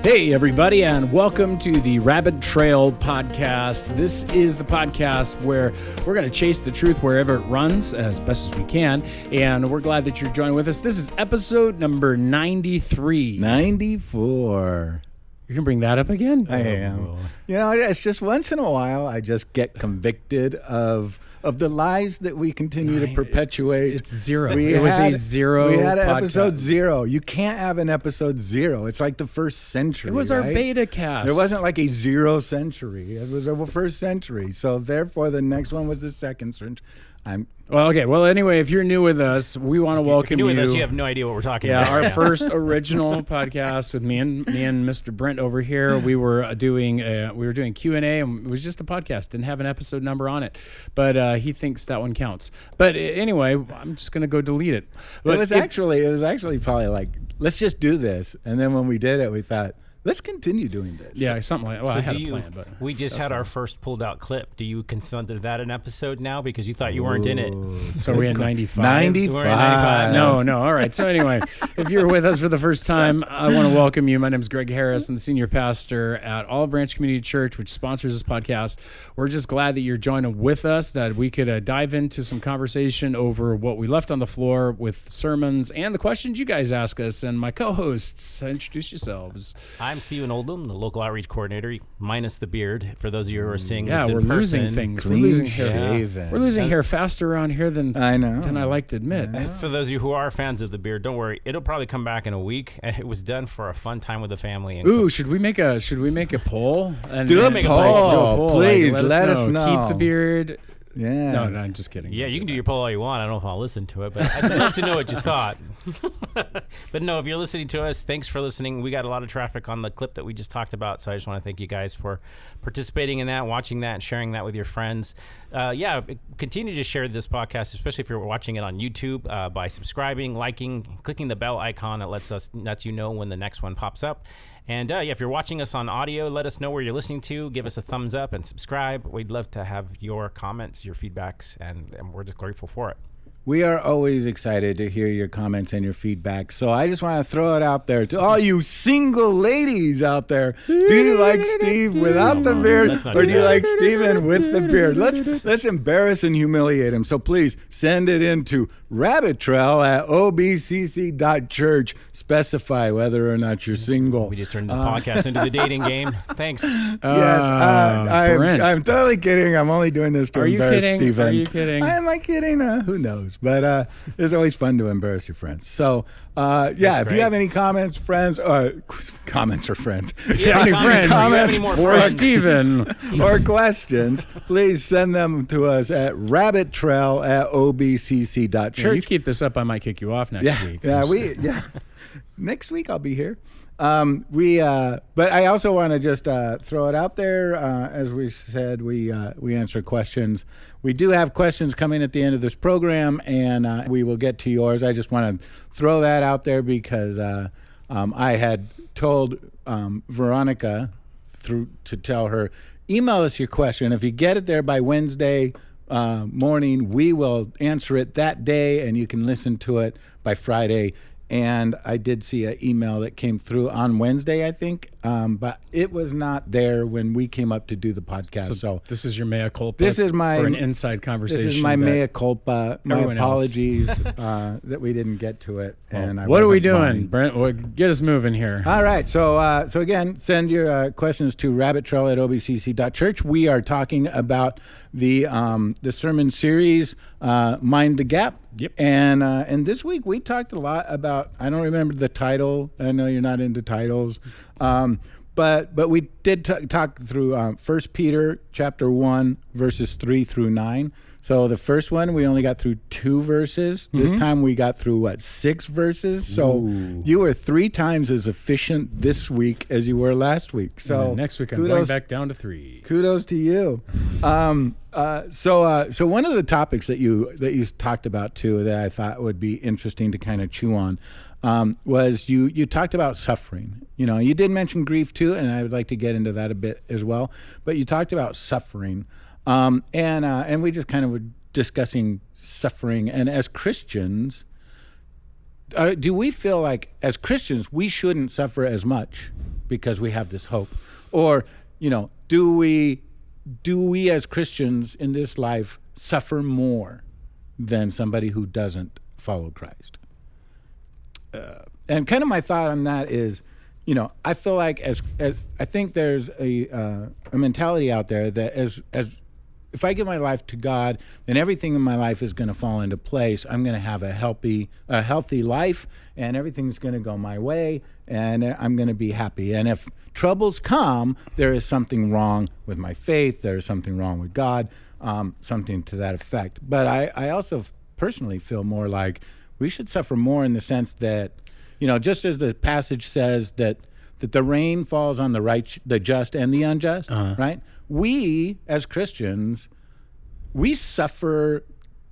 Hey, everybody, and welcome to the Rabbit Trail Podcast. This is the podcast where we're going to chase the truth wherever it runs as best as we can, and we're glad that you're joining with us. This is episode number 93. 94. You can bring that up again? I am. You know, it's just once in a while I just get convicted of the lies that we continue to perpetuate. It's zero. It was a zero. We had an podcast. episode 0. You can't have an episode 0. It's like the first century. It was our beta cast. It wasn't like a 0 century. It was our first century. So therefore, the next one was the second century. Well, anyway, if you're new with us, we want to welcome you. If you're new with us, you have no idea what we're talking about. Yeah, our first original podcast with me and Mr. Brent over here. We were doing Q&A, and it was just a podcast. Didn't have an episode number on it, but he thinks that one counts. But anyway, I'm just gonna go delete it. But it was actually probably like, let's just do this. And then when we did it, we thought, let's continue doing this. Yeah, something like that. Well, So I had a plan, but we just had our first pulled out clip. Do you consider that an episode now because you thought you weren't in it? so we're in 95. 95. We're in 95. No. All right. So anyway, if you're with us for the first time, I want to welcome you. My name is Greg Harris. I'm the senior pastor at Olive Branch Community Church, which sponsors this podcast. We're just glad that you're joining with us, that we could dive into some conversation over what we left on the floor with sermons and the questions you guys ask us. And my co-hosts, introduce yourselves. I'm Stephen Oldham, the local outreach coordinator, minus the beard. For those of you who are seeing this we're in person, losing things. We're Clean losing hair. shaven. We're losing hair faster around here than I know. than I like to admit. For those of you who are fans of the beard, don't worry. It'll probably come back in a week. It was done for a fun time with the family. And Ooh, should we make a poll? And Do a and poll. Please, let us know. Keep the beard. Yeah. No, I'm just kidding. Yeah, you can do your poll all you want. I don't know if I'll listen to it, but I'd love to know what you thought. But no, if you're listening to us, thanks for listening. We got a lot of traffic on the clip that we just talked about, so I just want to thank you guys for participating in that, watching that, and sharing that with your friends. Continue to share this podcast, especially if you're watching it on YouTube, by subscribing, liking, clicking the bell icon. It lets you know when the next one pops up. And if you're watching us on audio, let us know where you're listening to. Give us a thumbs up and subscribe. We'd love to have your comments, your feedbacks, and we're just grateful for it. We are always excited to hear your comments and your feedback. So I just want to throw it out there to all you single ladies out there. Do you like Steve without the beard, or do you like Steven with the beard? Let's embarrass and humiliate him. So please send it in to rabbittrail@obcc.church. Specify whether or not you're single. We just turned this podcast into the dating game. Thanks. I'm totally kidding. I'm only doing this to embarrass Steven. Are you kidding? Am I kidding? Who knows? But it's always fun to embarrass your friends. So, if you have any comments, friends, comments or friends, comments for Steven, or questions, please send them to us at rabbittrail@obcc.church. Yeah, you keep this up, I might kick you off next week. Next week I'll be here. But I also want to just throw it out there. As we said, we answer questions. We do have questions coming at the end of this program, and we will get to yours. I just want to throw that out there because I had told Veronica to tell her, email us your question. If you get it there by Wednesday morning, we will answer it that day, and you can listen to it by Friday. And I did see an email that came through on Wednesday, I think, but it was not there when we came up to do the podcast. So this is your mea culpa. This is my for an inside conversation. This is my mea culpa. My apologies that we didn't get to it. And what are we doing, Brent? Well, get us moving here. All right. So again, send your questions to rabbittrail@obcc.church. We are talking about the sermon series, Mind the Gap. Yep. And this week we talked a lot about, I don't remember the title. I know you're not into titles. But we did talk through 1 Peter chapter 1, verses 3 through 9. So the first one, we only got through 2 verses. Mm-hmm. This time we got through, 6 verses? So you were 3 times as efficient this week as you were last week. So next week I'm going back down to 3. Kudos to you. So one of the topics that you talked about too that I thought would be interesting to kind of chew on was you talked about suffering. You know, you did mention grief too, and I would like to get into that a bit as well. But you talked about suffering, and we just kind of were discussing suffering. And as Christians, do we feel like as Christians we shouldn't suffer as much? because we have this hope? Or, do we as Christians in this life suffer more than somebody who doesn't follow Christ? And kind of my thought on that is, I feel like as I think there's a mentality out there that as if I give my life to God, then everything in my life is going to fall into place. I'm going to have a healthy life, and everything's going to go my way, and I'm going to be happy. And if troubles come, there is something wrong with my faith. There is something wrong with God, something to that effect. But I also personally feel more like we should suffer more in the sense that, just as the passage says that the rain falls on the just and the unjust, right? We, as Christians, we suffer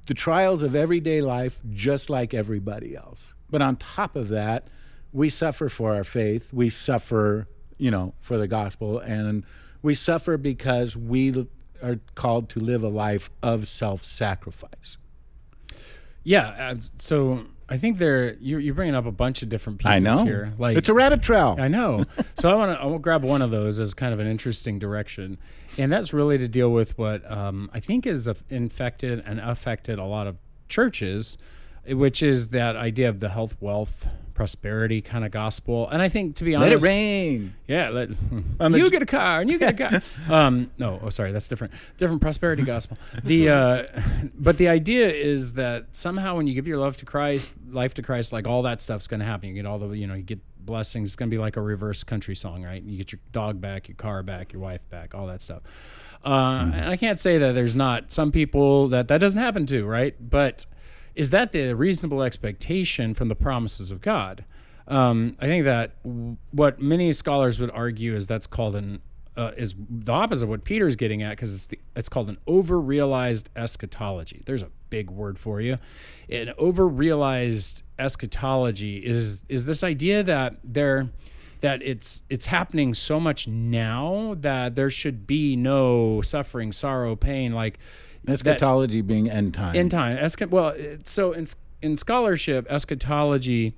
the trials of everyday life just like everybody else. But on top of that, we suffer for our faith. We suffer, for the gospel. And we suffer because we are called to live a life of self-sacrifice. Yeah, so I think you're bringing up a bunch of different pieces here. Like, it's a rabbit trail. I know. So I want to grab one of those as kind of an interesting direction, and that's really to deal with what I think is infected and affected a lot of churches, which is that idea of the health, wealth, prosperity kind of gospel. And I think, to be honest, let it rain. Yeah, you get a car and you get a car. Sorry, that's different prosperity gospel. But the idea is that somehow when you give your life to Christ, like all that stuff's going to happen. You get all the, you get blessings. It's going to be like a reverse country song, right? You get your dog back, your car back, your wife back, all that stuff. And I can't say that there's not some people that doesn't happen to, right? But is that the reasonable expectation from the promises of God? I think that what many scholars would argue is that's called is the opposite of what Peter's getting at, because it's called an over-realized eschatology. There's a big word for you. An over-realized eschatology is this idea that it's happening so much now that there should be no suffering, sorrow, pain, like eschatology being end time. End time. So in scholarship, eschatology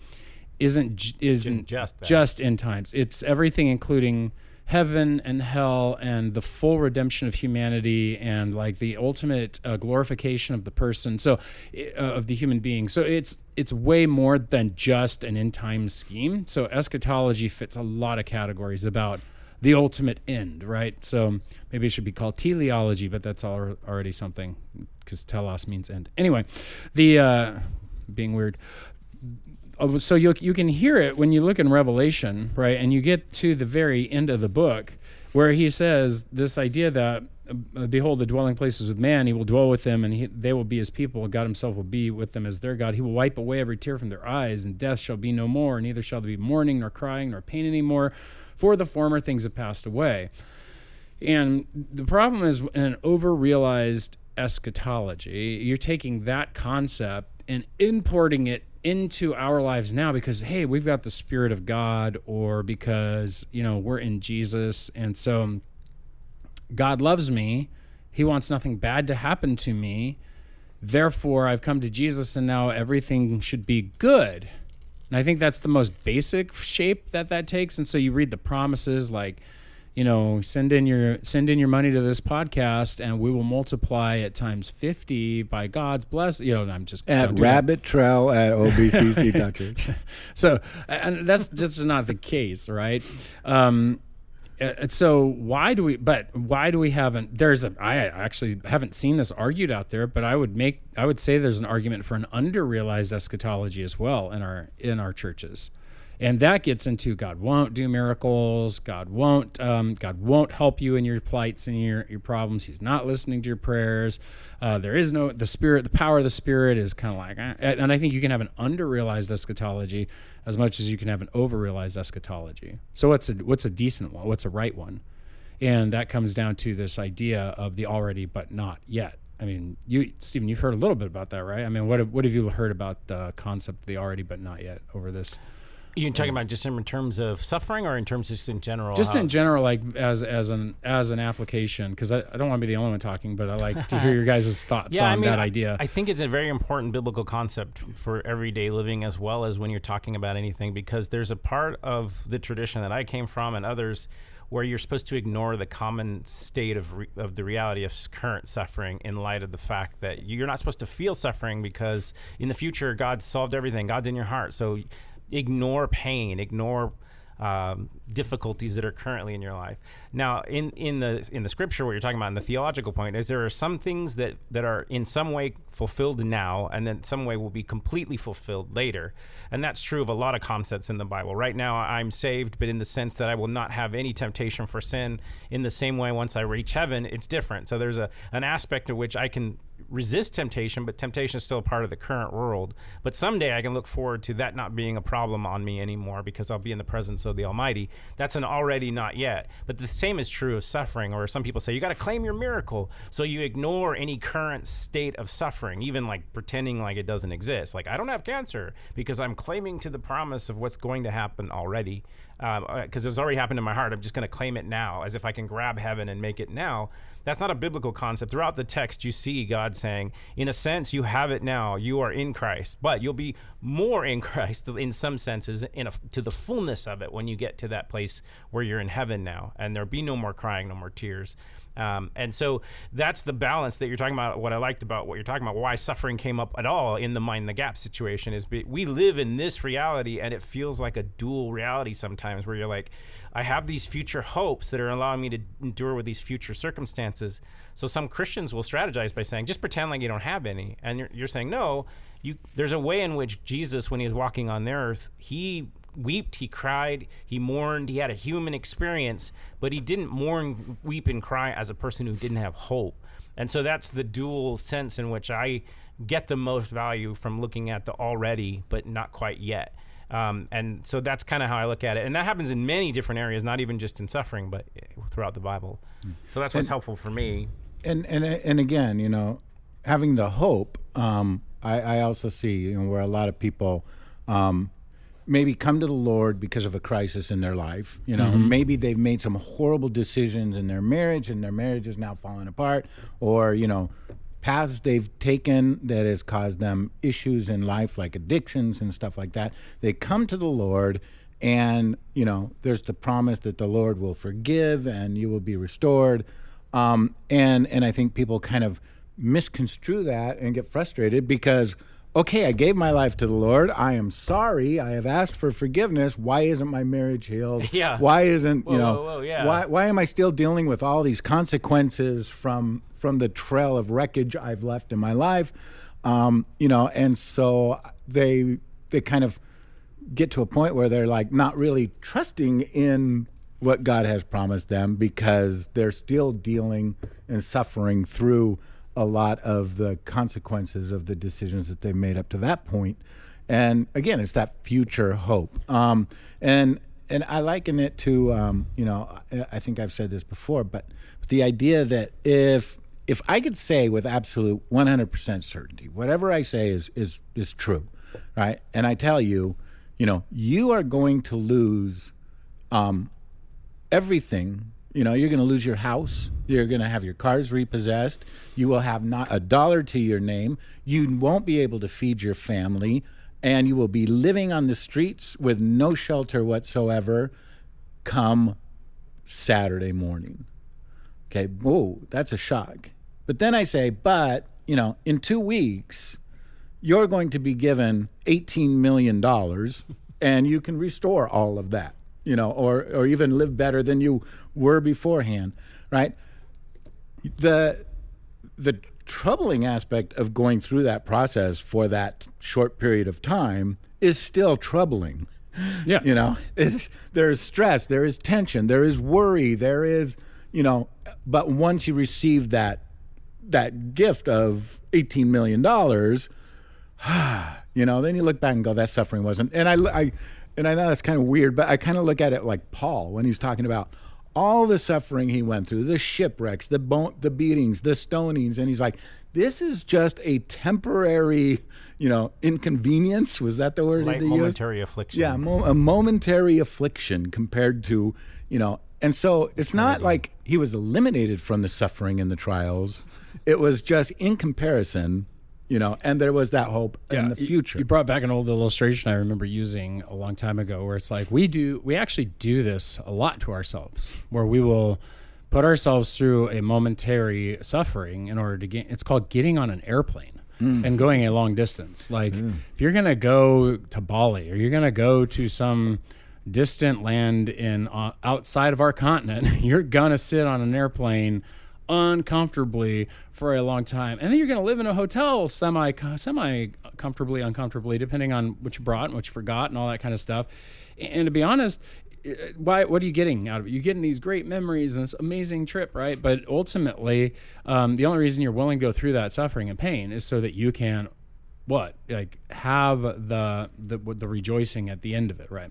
isn't just end times. It's everything, including heaven and hell and the full redemption of humanity and like the ultimate glorification of the person, of the human being. So it's way more than just an end time scheme. So eschatology fits a lot of categories about the ultimate end, right? So maybe it should be called teleology, but that's already something, because telos means end. Anyway, being weird. So you can hear it when you look in Revelation, right? And you get to the very end of the book where he says this idea that, behold, the dwelling places with man, he will dwell with them, and they will be his people. God himself will be with them as their God. He will wipe away every tear from their eyes, and death shall be no more, neither shall there be mourning, nor crying, nor pain anymore, for the former things have passed away. And the problem is, in an over-realized eschatology, you're taking that concept and importing it into our lives now because, hey, we've got the Spirit of God, or because, we're in Jesus, and so God loves me. He wants nothing bad to happen to me. Therefore, I've come to Jesus, and now everything should be good. And I think that's the most basic shape that takes. And so you read the promises like, send in your money to this podcast, and we will multiply it times 50 by God's blessing. I'm just at rabbit trail at obcc.church. So, and that's just not the case, right? So why do we haven't? I actually haven't seen this argued out there, but I would say there's an argument for an under-realized eschatology as well in our churches. And that gets into God won't do miracles. God won't help you in your plights and your problems. He's not listening to your prayers. There is no the Spirit. The power of the Spirit is kind of like, and I think you can have an under-realized eschatology as much as you can have an over-realized eschatology. So what's a decent one? What's a right one? And that comes down to this idea of the already but not yet. I mean, Stephen, you've heard a little bit about that, right? I mean, what have you heard about the concept of the already but not yet over this? You're talking about just in terms of suffering, or in terms just in general? Just in general, like as an application, because I don't want to be the only one talking, but I like to hear your guys' thoughts on that idea. I think it's a very important biblical concept for everyday living, as well as when you're talking about anything, because there's a part of the tradition that I came from and others where you're supposed to ignore the common state of the reality of current suffering in light of the fact that you're not supposed to feel suffering, because in the future God's solved everything. God's in your heart. So ignore pain, ignore difficulties that are currently in your life. Now, in the scripture, what you're talking about in the theological point is there are some things that are in some way fulfilled now, and then some way will be completely fulfilled later. And that's true of a lot of concepts in the Bible. Right now, I'm saved, but in the sense that I will not have any temptation for sin. In the same way, once I reach heaven, it's different. So there's an aspect of which I can resist temptation, but temptation is still a part of the current world. But someday I can look forward to that not being a problem on me anymore, because I'll be in the presence of the Almighty. That's an already not yet. But the same is true of suffering, or some people say you got to claim your miracle, so you ignore any current state of suffering, even like pretending like it doesn't exist. Like, I don't have cancer because I'm claiming to the promise of what's going to happen already, because it's already happened in my heart. I'm just going to claim it now, as if I can grab heaven and make it now. That's not a biblical concept. Throughout the text, you see God saying, in a sense, you have it now. You are in Christ, but you'll be more in Christ in some senses, to the fullness of it when you get to that place where you're in heaven now, and there'll be no more crying, no more tears. And so that's the balance that you're talking about. What I liked about what you're talking about, why suffering came up at all in the Mind the Gap situation, is we live in this reality, and it feels like a dual reality sometimes, where you're like, I have these future hopes that are allowing me to endure with these future circumstances. So some Christians will strategize by saying, just pretend like you don't have any. And you're saying, no, there's a way in which Jesus, when he was walking on the earth, he wept, he cried, he mourned, he had a human experience, but he didn't mourn, weep, and cry as a person who didn't have hope. And so that's the dual sense in which I get the most value from looking at the already, but not quite yet. And so that's kind of how I look at it. And that happens in many different areas, not even just in suffering, but throughout the Bible. So that's what's helpful for me. And again, having the hope, I also see, where a lot of people maybe come to the Lord because of a crisis in their life. Maybe they've made some horrible decisions in their marriage, and their marriage is now falling apart, or, paths they've taken that has caused them issues in life, like addictions and stuff like that. They come to the Lord, and, there's the promise that the Lord will forgive and you will be restored. And I think people kind of misconstrue that and get frustrated because, okay, I gave my life to the Lord. I am sorry. I have asked for forgiveness. Why isn't my marriage healed? Yeah. Why isn't, yeah. why am I still dealing with all these consequences from the trail of wreckage I've left in my life? And so they kind of get to a point where they're like not really trusting in what God has promised them, because they're still dealing and suffering through a lot of the consequences of the decisions that they've made up to that point. And again, it's that future hope. And I liken it to, I think I've said this before, but the idea that if I could say with absolute 100% certainty, whatever I say is true, right? And I tell you, you are going to lose everything. You're going to lose your house. You're going to have your cars repossessed. You will have not a dollar to your name. You won't be able to feed your family, and you will be living on the streets with no shelter whatsoever come Saturday morning. Okay, whoa, that's a shock. But then I say, in 2 weeks, you're going to be given $18 million, and you can restore all of that. Or even live better than you were beforehand, right? The troubling aspect of going through that process for that short period of time is still troubling. Yeah. There is stress, there is tension, there is worry, there is, but once you receive that gift of $18 million, then you look back and go, that suffering wasn't. And I know that's kind of weird, but I kind of look at it like Paul when he's talking about all the suffering he went through, the shipwrecks, the beatings, the stonings, and he's like, this is just a temporary, inconvenience. Was that the word? Like momentary affliction. Yeah, a momentary affliction compared to, and so it's not like he was eliminated from the suffering and the trials. It was just in comparison, and there was that hope in the future. You brought back an old illustration I remember using a long time ago where it's like we actually do this a lot to ourselves, where we will put ourselves through a momentary suffering in order to get, it's called getting on an airplane and going a long distance. Like if you're going to go to Bali or you're going to go to some distant land in outside of our continent, you're going to sit on an airplane uncomfortably for a long time, and then you're going to live in a hotel semi comfortably, uncomfortably, depending on what you brought and what you forgot and all that kind of stuff. And to be honest, what are you getting out of it? You're getting these great memories and this amazing trip, right? But ultimately, the only reason you're willing to go through that suffering and pain is so that you can have the rejoicing at the end of it, right?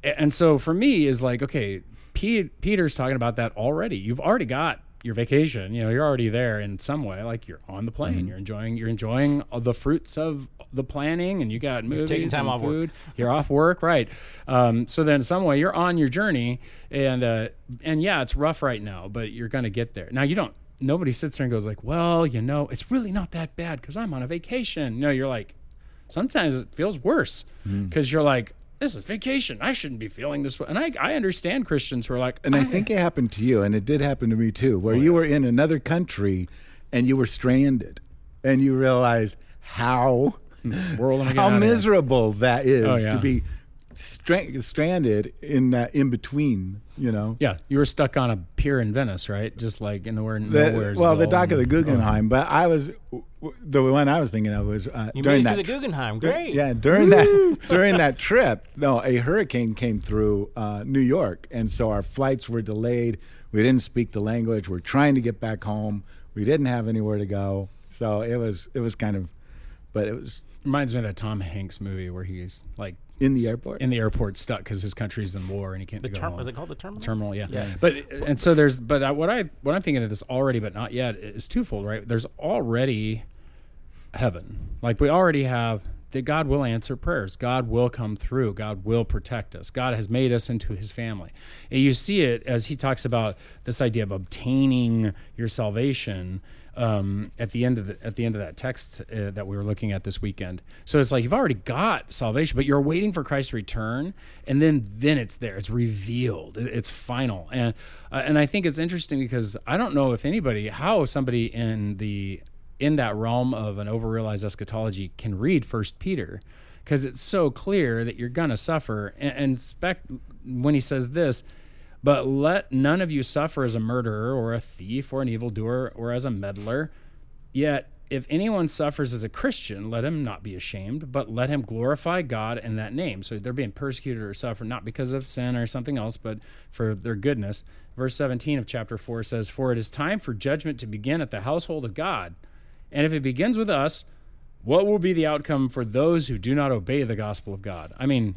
And so for me is like, okay, Peter's talking about that already. You've already got your vacation, you're already there in some way, like you're on the plane, you're enjoying the fruits of the planning, and you got movies, taking time and off food. work. You're off work, right? So then in some way you're on your journey, and yeah, it's rough right now, but you're going to get there. Now nobody sits there and goes like, well, it's really not that bad because I'm on a vacation. No, you're like, sometimes it feels worse because you're like, this is vacation. I shouldn't be feeling this way. And I understand Christians who are like... And I think it happened to you, and it did happen to me too, where you were in another country and you were stranded, and you realized how miserable that is to be stranded in that in-between, Yeah, you were stuck on a pier in Venice, right? Just like in nowhere. Well, the dock of the Guggenheim, but the one I was thinking of was during that the Guggenheim. Great. Yeah, during that trip, a hurricane came through New York, and so our flights were delayed. We didn't speak the language. We're trying to get back home. We didn't have anywhere to go, so it was kind of, but it was. Reminds me of that Tom Hanks movie where he's like in the airport. In the airport, stuck because his country's in war and he can't go home. Was it called the terminal? Terminal, yeah. But and so there's, but what I'm thinking of this already, but not yet, is twofold, right? There's already heaven, like we already have that. God will answer prayers. God will come through. God will protect us. God has made us into His family. And you see it as he talks about this idea of obtaining your salvation. At the end of that text that we were looking at this weekend. So it's like you've already got salvation, but you're waiting for Christ's return, and then it's there. It's revealed. It's final. And I think it's interesting because I don't know how somebody in that realm of an overrealized eschatology can read 1 Peter, because it's so clear that you're gonna suffer. And when he says this. But let none of you suffer as a murderer or a thief or an evildoer or as a meddler. Yet if anyone suffers as a Christian, let him not be ashamed, but let him glorify God in that name. So they're being persecuted or suffer not because of sin or something else, but for their goodness. Verse 17 of chapter 4 says, for it is time for judgment to begin at the household of God. And if it begins with us, what will be the outcome for those who do not obey the gospel of God? I mean,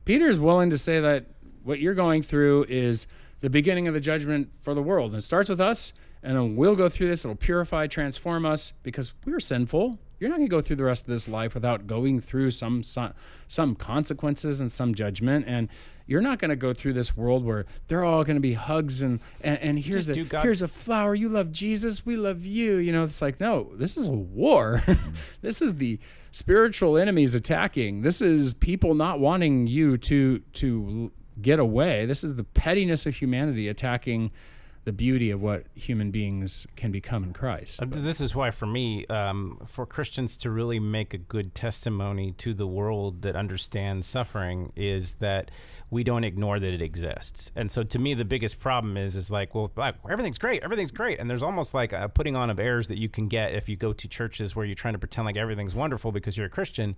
Peter's willing to say that what you're going through is the beginning of the judgment for the world. And it starts with us, and then we'll go through this. It'll purify, transform us, because we're sinful. You're not going to go through the rest of this life without going through some consequences and some judgment. And you're not going to go through this world where they're all going to be hugs and here's a flower. You love Jesus. We love you. It's like, no, this is a war. This is the spiritual enemies attacking. This is people not wanting you to get away. This is the pettiness of humanity attacking the beauty of what human beings can become in Christ. This is why, for me, for Christians to really make a good testimony to the world that understands suffering is that we don't ignore that it exists. And so to me, the biggest problem is like, well, everything's great. And there's almost like a putting on of airs that you can get if you go to churches where you're trying to pretend like everything's wonderful because you're a Christian.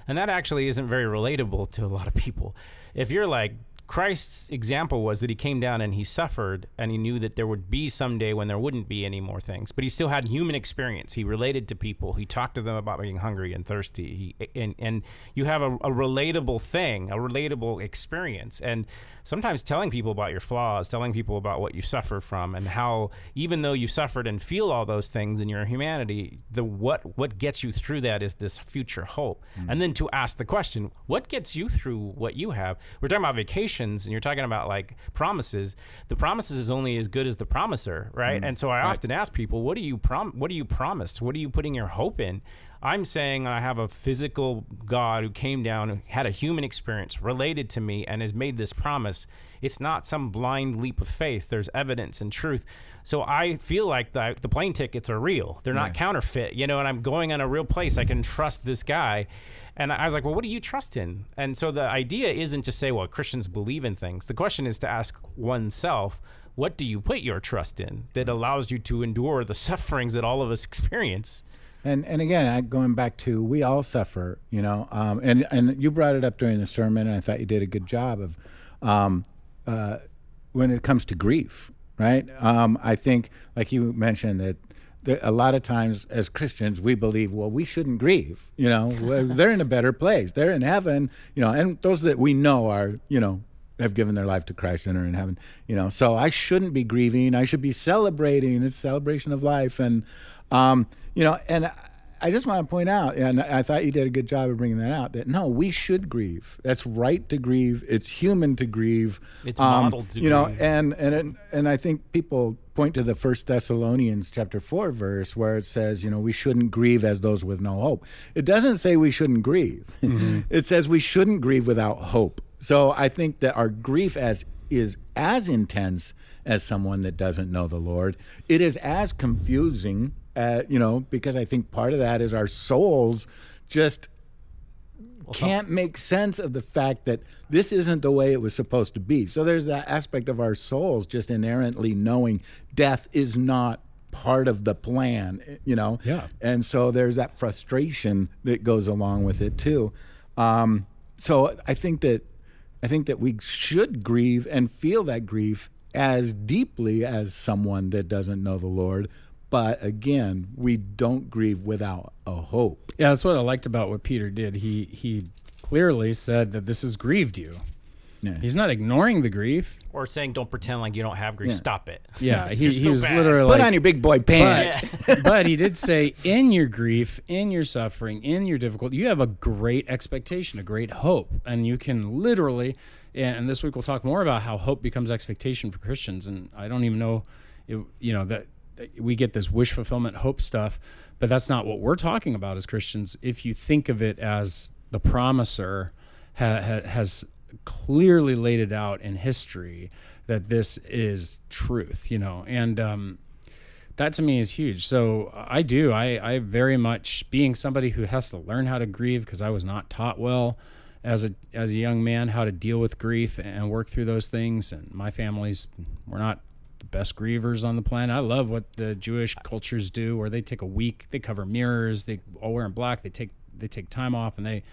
And that actually isn't very relatable to a lot of people. If you're like Christ's example was that he came down and he suffered, and he knew that there would be someday when there wouldn't be any more things. But he still had human experience. He related to people. He talked to them about being hungry and thirsty. And you have a relatable thing, a relatable experience. And sometimes telling people about your flaws, telling people about what you suffer from, and how even though you suffered and feel all those things in your humanity, what gets you through that is this future hope. And then to ask the question, what gets you through what you have? We're talking about vacations, and you're talking about like promises. The promises is only as good as the promiser, right? And so I often ask people, what are you promised? What are you putting your hope in? I'm saying I have a physical God who came down, who had a human experience, related to me, and has made this promise. It's not some blind leap of faith. There's evidence and truth. So I feel like the plane tickets are real. They're not counterfeit, and I'm going on a real place. I can trust this guy. And I was like, well, what do you trust in? And so the idea isn't to say, well, Christians believe in things. The question is to ask oneself, what do you put your trust in that allows you to endure the sufferings that all of us experience? And again, going back to, we all suffer, and you brought it up during the sermon, and I thought you did a good job of when it comes to grief, right? I think, like you mentioned, that a lot of times as Christians, we believe, well, we shouldn't grieve, they're in a better place. They're in heaven, and those that we know are, have given their life to Christ and are in heaven, so I shouldn't be grieving. I should be celebrating. It's a celebration of life. And, and I just want to point out, and I thought you did a good job of bringing that out, that no, we should grieve. That's right to grieve. It's human to grieve. It's modeled to grieve. And I think people point to the 1 Thessalonians chapter 4 verse where it says, we shouldn't grieve as those with no hope. It doesn't say we shouldn't grieve. It says we shouldn't grieve without hope. So I think that our grief is as intense as someone that doesn't know the Lord. It is as confusing, because I think part of that is our souls just can't make sense of the fact that this isn't the way it was supposed to be. So there's that aspect of our souls just inherently knowing death is not part of the plan, Yeah. And so there's that frustration that goes along with it too. So I think that we should grieve and feel that grief as deeply as someone that doesn't know the Lord. But again, we don't grieve without a hope. Yeah, that's what I liked about what Peter did. He clearly said that this has grieved you. Yeah. He's not ignoring the grief. Or saying, don't pretend like you don't have grief. Yeah. Stop it. Yeah, he so was bad. literally Put like, on your big boy pants. but he did say, in your grief, in your suffering, in your difficulty, you have a great expectation, a great hope. And you can literally, and this week we'll talk more about how hope becomes expectation for Christians. And I don't even know, that we get this wish fulfillment hope stuff, but that's not what we're talking about as Christians. If you think of it as the promiser has clearly laid it out in history that this is truth, and that to me is huge. So I very much, being somebody who has to learn how to grieve, because I was not taught well as a young man how to deal with grief and work through those things, and my we're not the best grievers on the planet. I love what the Jewish cultures do, where they take a week, they cover mirrors, they all wear in black, they take time off, and they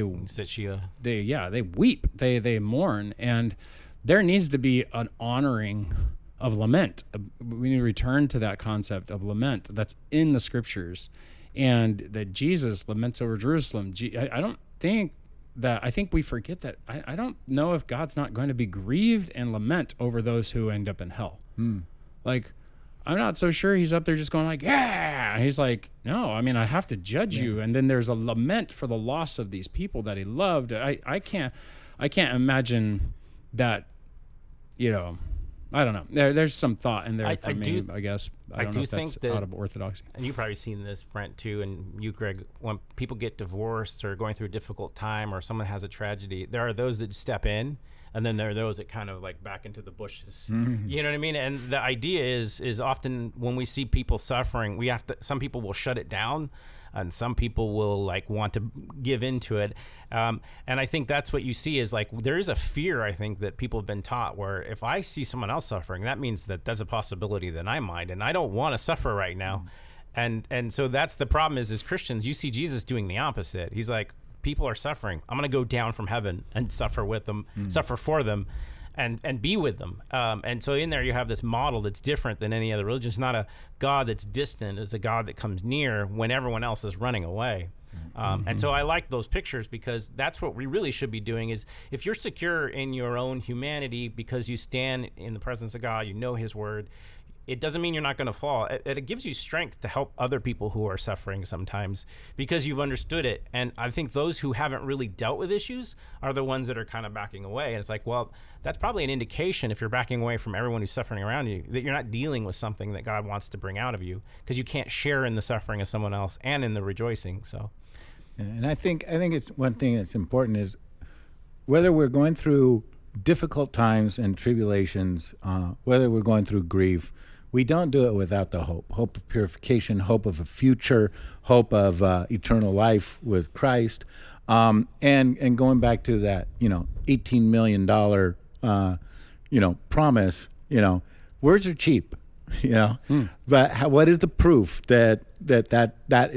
weep, they mourn, and there needs to be an honoring of lament. We need to return to that concept of lament that's in the scriptures, and that Jesus laments over Jerusalem. I think we forget that. I don't know if God's not going to be grieved and lament over those who end up in hell. Like, I'm not so sure he's up there just going like, yeah. He's like, no, I have to judge you. And then there's a lament for the loss of these people that he loved. I can't imagine that, I don't know. There's some thought in there for me, I guess. I don't know if that's out of orthodoxy. And you've probably seen this, Brent, too, and you, Greg, when people get divorced or going through a difficult time or someone has a tragedy, there are those that step in, and then there are those that kind of like back into the bushes. Mm-hmm. You know what I mean? And the idea is often when we see people suffering, some people will shut it down, and some people will like want to give into it. And I think that's what you see is like, there is a fear, I think, that people have been taught where if I see someone else suffering, that means that there's a possibility that I might, and I don't want to suffer right now. And so that's the problem is, as Christians, you see Jesus doing the opposite. He's like, people are suffering. I'm going to go down from heaven and suffer with them, suffer for them, and be with them. And so in there you have this model that's different than any other religion. It's not a God that's distant. It's a God that comes near when everyone else is running away. And so I like those pictures because that's what we really should be doing is if you're secure in your own humanity because you stand in the presence of God, you know his word, it doesn't mean you're not going to fall. It gives you strength to help other people who are suffering sometimes because you've understood it. And I think those who haven't really dealt with issues are the ones that are kind of backing away. And it's like, well, that's probably an indication if you're backing away from everyone who's suffering around you that you're not dealing with something that God wants to bring out of you because you can't share in the suffering of someone else and in the rejoicing. So, and I think it's one thing that's important is whether we're going through difficult times and tribulations, whether we're going through grief, we don't do it without the hope of purification, hope of a future, hope of eternal life with Christ, and going back to that, $18 million, promise. Words are cheap, but what is the proof that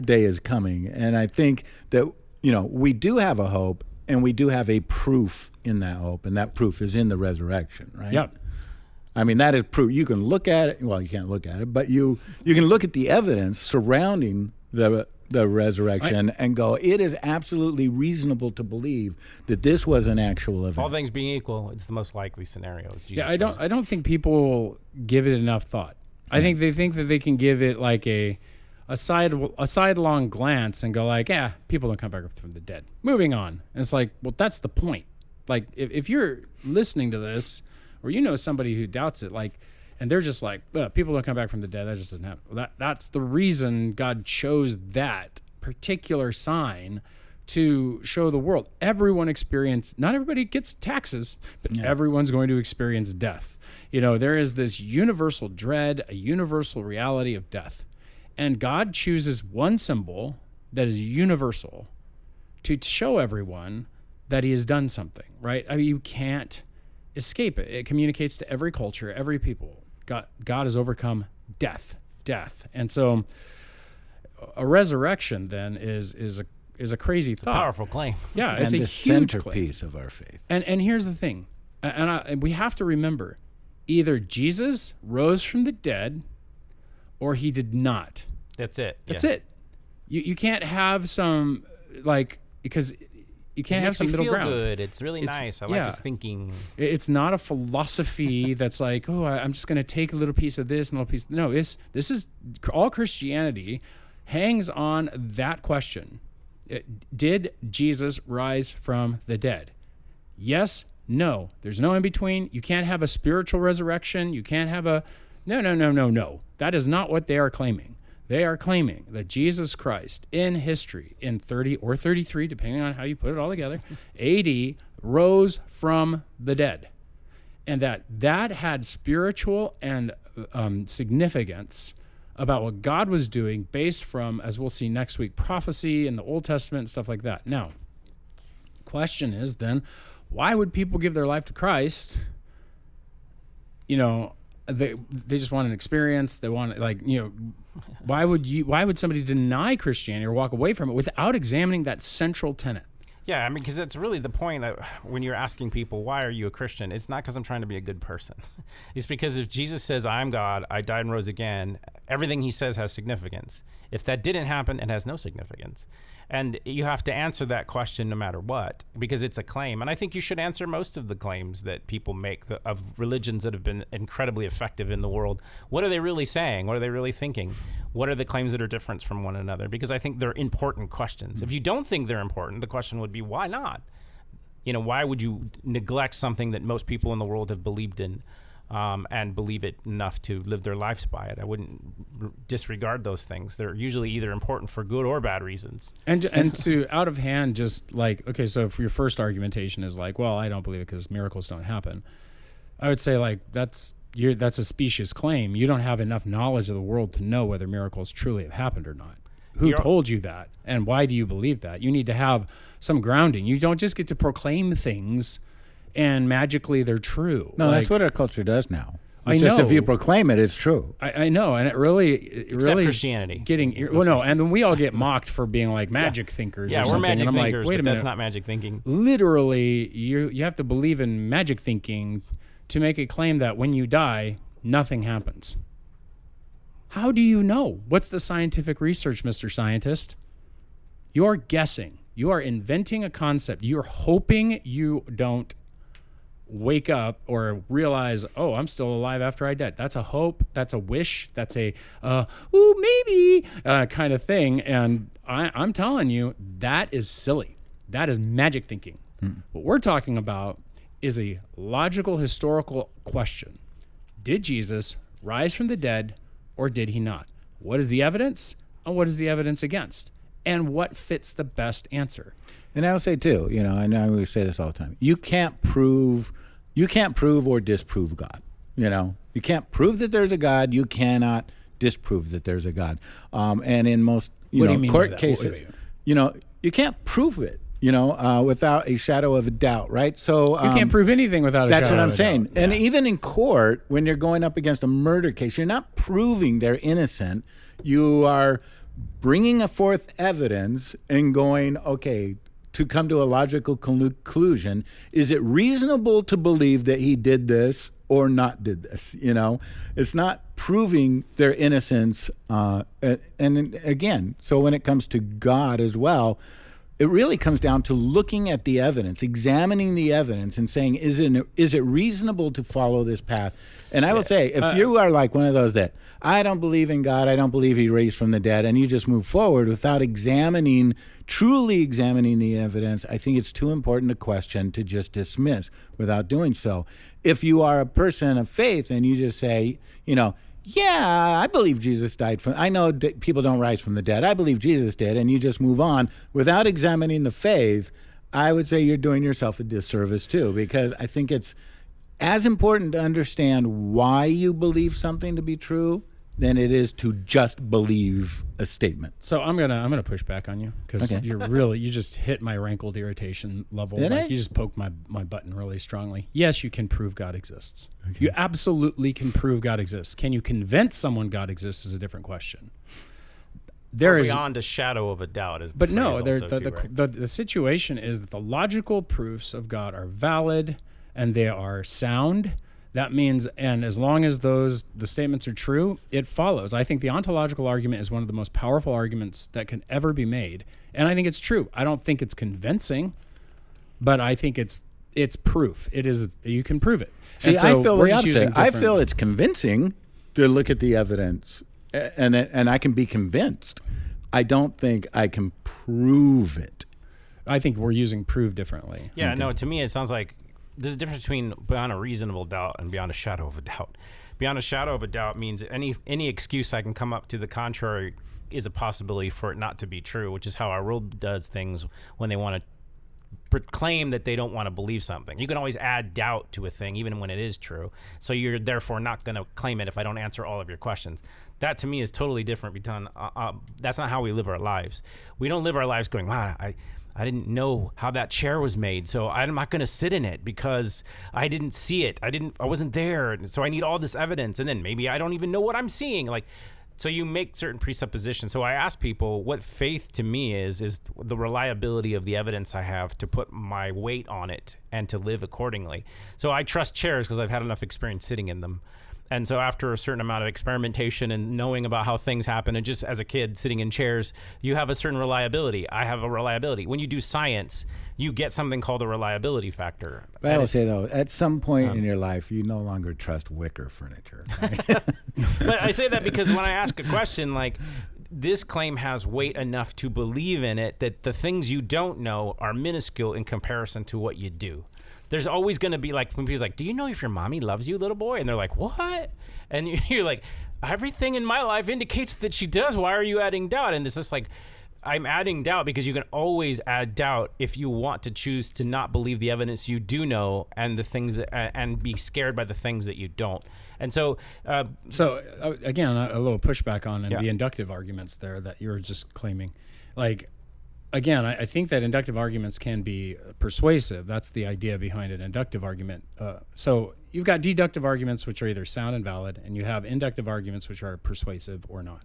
day is coming? And I think that we do have a hope, and we do have a proof in that hope, and that proof is in the resurrection, right? Yep. I mean, that is proof. You can look at it. Well, you can't look at it, but you can look at the evidence surrounding the resurrection and go, it is absolutely reasonable to believe that this was an actual event. All things being equal, it's the most likely scenario. Yeah, I don't think people give it enough thought. I think they think that they can give it like a sidelong glance and go like, yeah, people don't come back from the dead. Moving on. And it's like, well, that's the point. Like, if you're listening to this, or somebody who doubts it, like, and they're just like, people don't come back from the dead. That just doesn't happen. That's the reason God chose that particular sign to show the world. Not everybody gets taxes, but everyone's going to experience death. There is this universal dread, a universal reality of death. And God chooses one symbol that is universal to show everyone that he has done something, right? I mean, you can't escape it. It communicates to every culture, every people. God has overcome death. And so a resurrection then is a crazy thought. Powerful claim. Yeah, it's and a the huge centerpiece claim of our faith. And here's the thing. And we have to remember, either Jesus rose from the dead or he did not. That's it. That's it. You can't have some, because you can't have some middle ground. Good. It's really nice. I like his thinking. It's not a philosophy that's like, I'm just going to take a little piece of this and a little piece. No, this is all Christianity hangs on that question. Did Jesus rise from the dead? Yes, no. There's no in between. You can't have a spiritual resurrection. You can't have no. That is not what they are claiming. They are claiming that Jesus Christ in history, in 30 or 33, depending on how you put it all together, AD, rose from the dead. And that had spiritual and significance about what God was doing based from, as we'll see next week, prophecy in the Old Testament and stuff like that. Now, the question is then, why would people give their life to Christ? They just want an experience. They want, why would somebody deny Christianity or walk away from it without examining that central tenet? Yeah, I mean, because that's really the point when you're asking people, why are you a Christian? It's not because I'm trying to be a good person. It's because if Jesus says, I'm God, I died and rose again, everything he says has significance. If that didn't happen, it has no significance. And you have to answer that question no matter what, because it's a claim. And I think you should answer most of the claims that people make of religions that have been incredibly effective in the world. What are they really saying? What are they really thinking? What are the claims that are different from one another? Because I think they're important questions. If you don't think they're important, the question would be, why not? Why would you neglect something that most people in the world have believed in? And believe it enough to live their lives by it. I wouldn't disregard those things. They're usually either important for good or bad reasons. And to out of hand, just like, okay, so if your first argumentation is like, well, I don't believe it because miracles don't happen, I would say like that's a specious claim. You don't have enough knowledge of the world to know whether miracles truly have happened or not. Who told you that? And why do you believe that? You need to have some grounding. You don't just get to proclaim things and magically they're true. No, that's what our culture does now. It's just if you proclaim it, it's true. I know, and it really Christianity. And then we all get mocked for being like magic thinkers. Yeah, or we're something. magic and I'm thinkers, like, wait a but minute, that's not magic thinking. Literally, you have to believe in magic thinking to make a claim that when you die, nothing happens. How do you know? What's the scientific research, Mr. Scientist? You're guessing. You are inventing a concept. You're hoping you don't wake up or realize, oh, I'm still alive after I died. That's a hope. That's a wish. That's a, maybe kind of thing. And I'm telling you, that is silly. That is magic thinking. What we're talking about is a logical, historical question. Did Jesus rise from the dead or did he not? What is the evidence and what is the evidence against? And what fits the best answer? And I would say too, I know we say this all the time. You can't prove or disprove God. You can't prove that there's a God. You cannot disprove that there's a God. And in most court cases, you can't prove it. Without a shadow of a doubt, right? So you can't prove anything without a shadow of a doubt. That's what I'm saying. And even in court, when you're going up against a murder case, you're not proving they're innocent. You are bringing forth evidence and going, okay, to come to a logical conclusion, is it reasonable to believe that he did this or not did this? It's not proving their innocence. And again, so when it comes to God as well, it really comes down to looking at the evidence, examining the evidence and saying, is it reasonable to follow this path? And I will say, if you are like one of those that, I don't believe in God, I don't believe he raised from the dead, and you just move forward without truly examining the evidence, I think it's too important a question to just dismiss without doing so. If you are a person of faith and you just say, yeah, I believe Jesus died I know people don't rise from the dead. I believe Jesus did. And you just move on without examining the faith. I would say you're doing yourself a disservice too, because I think it's as important to understand why you believe something to be true than it is to just believe a statement. So I'm gonna push back on you because you just hit my rankled irritation level. You just poked my button really strongly. Yes, you can prove God exists. Okay. You absolutely can prove God exists. Can you convince someone God exists is a different question. There is beyond a shadow of a doubt. But no, the situation is that the logical proofs of God are valid and they are sound. That means, and as long as the statements are true, it follows. I think the ontological argument is one of the most powerful arguments that can ever be made, and I think it's true. I don't think it's convincing, but I think it's proof. It is. You can prove it. See, and so I feel the opposite. I feel it's convincing to look at the evidence, and I can be convinced. I don't think I can prove it. I think we're using prove differently. Yeah, no. To me, it sounds like there's a difference between beyond a reasonable doubt and beyond a shadow of a doubt. Beyond a shadow of a doubt means any excuse I can come up to the contrary is a possibility for it not to be true, which is how our world does things when they want to proclaim that they don't want to believe something. You can always add doubt to a thing even when it is true. So you're therefore not going to claim it if I don't answer all of your questions. That to me is totally different. That's not how we live our lives. We don't live our lives going, wow, I didn't know how that chair was made, so I'm not going to sit in it because I didn't see it. I wasn't there, so I need all this evidence, and then maybe I don't even know what I'm seeing. So you make certain presuppositions. So I ask people what faith to me is the reliability of the evidence I have to put my weight on it and to live accordingly. So I trust chairs because I've had enough experience sitting in them. And so after a certain amount of experimentation and knowing about how things happen, and just as a kid sitting in chairs, you have a certain reliability. I have a reliability. When you do science, you get something called a reliability factor. But I will say, though, at some point in your life, you no longer trust wicker furniture. Right? But I say that because when I ask a question like, this claim has weight enough to believe in it that the things you don't know are minuscule in comparison to what you do. There's always going to be when people's like, do you know if your mommy loves you, little boy? And they're like, what? And you're like, everything in my life indicates that she does. Why are you adding doubt? And it's just I'm adding doubt because you can always add doubt if you want to choose to not believe the evidence you do know and the things and be scared by the things that you don't. And so, again, a little pushback on the inductive arguments there that you're just claiming. again, I think that inductive arguments can be persuasive. That's the idea behind an inductive argument. So you've got deductive arguments, which are either sound and valid, and you have inductive arguments, which are persuasive or not.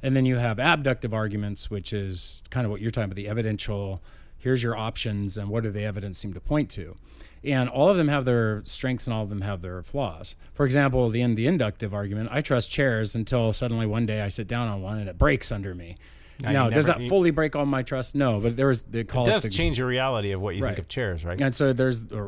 And then you have abductive arguments, which is kind of what you're talking about, the evidential, here's your options, and what do the evidence seem to point to? And all of them have their strengths and all of them have their flaws. For example, in the inductive argument, I trust chairs until suddenly one day I sit down on one and it breaks under me. Now, does that fully break all my trust? No, but they call it. It does change your reality of what you think of chairs, right? And so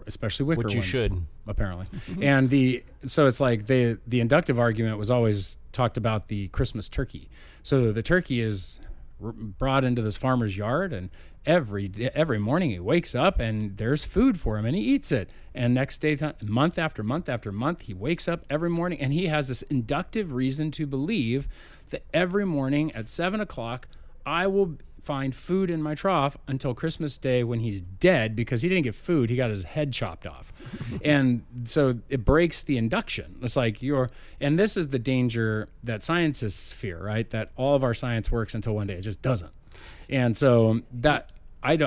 especially wicker ones. Which you should. Apparently. And so it's like the inductive argument was always talked about the Christmas turkey. So the turkey is brought into this farmer's yard, and every morning he wakes up and there's food for him and he eats it. And next day, month after month after month, he wakes up every morning and he has this inductive reason to believe that every morning at 7:00, I will find food in my trough until Christmas Day when he's dead because he didn't get food. He got his head chopped off. And so it breaks the induction. It's like and this is the danger that scientists fear, right? That all of our science works until one day it just doesn't. And so I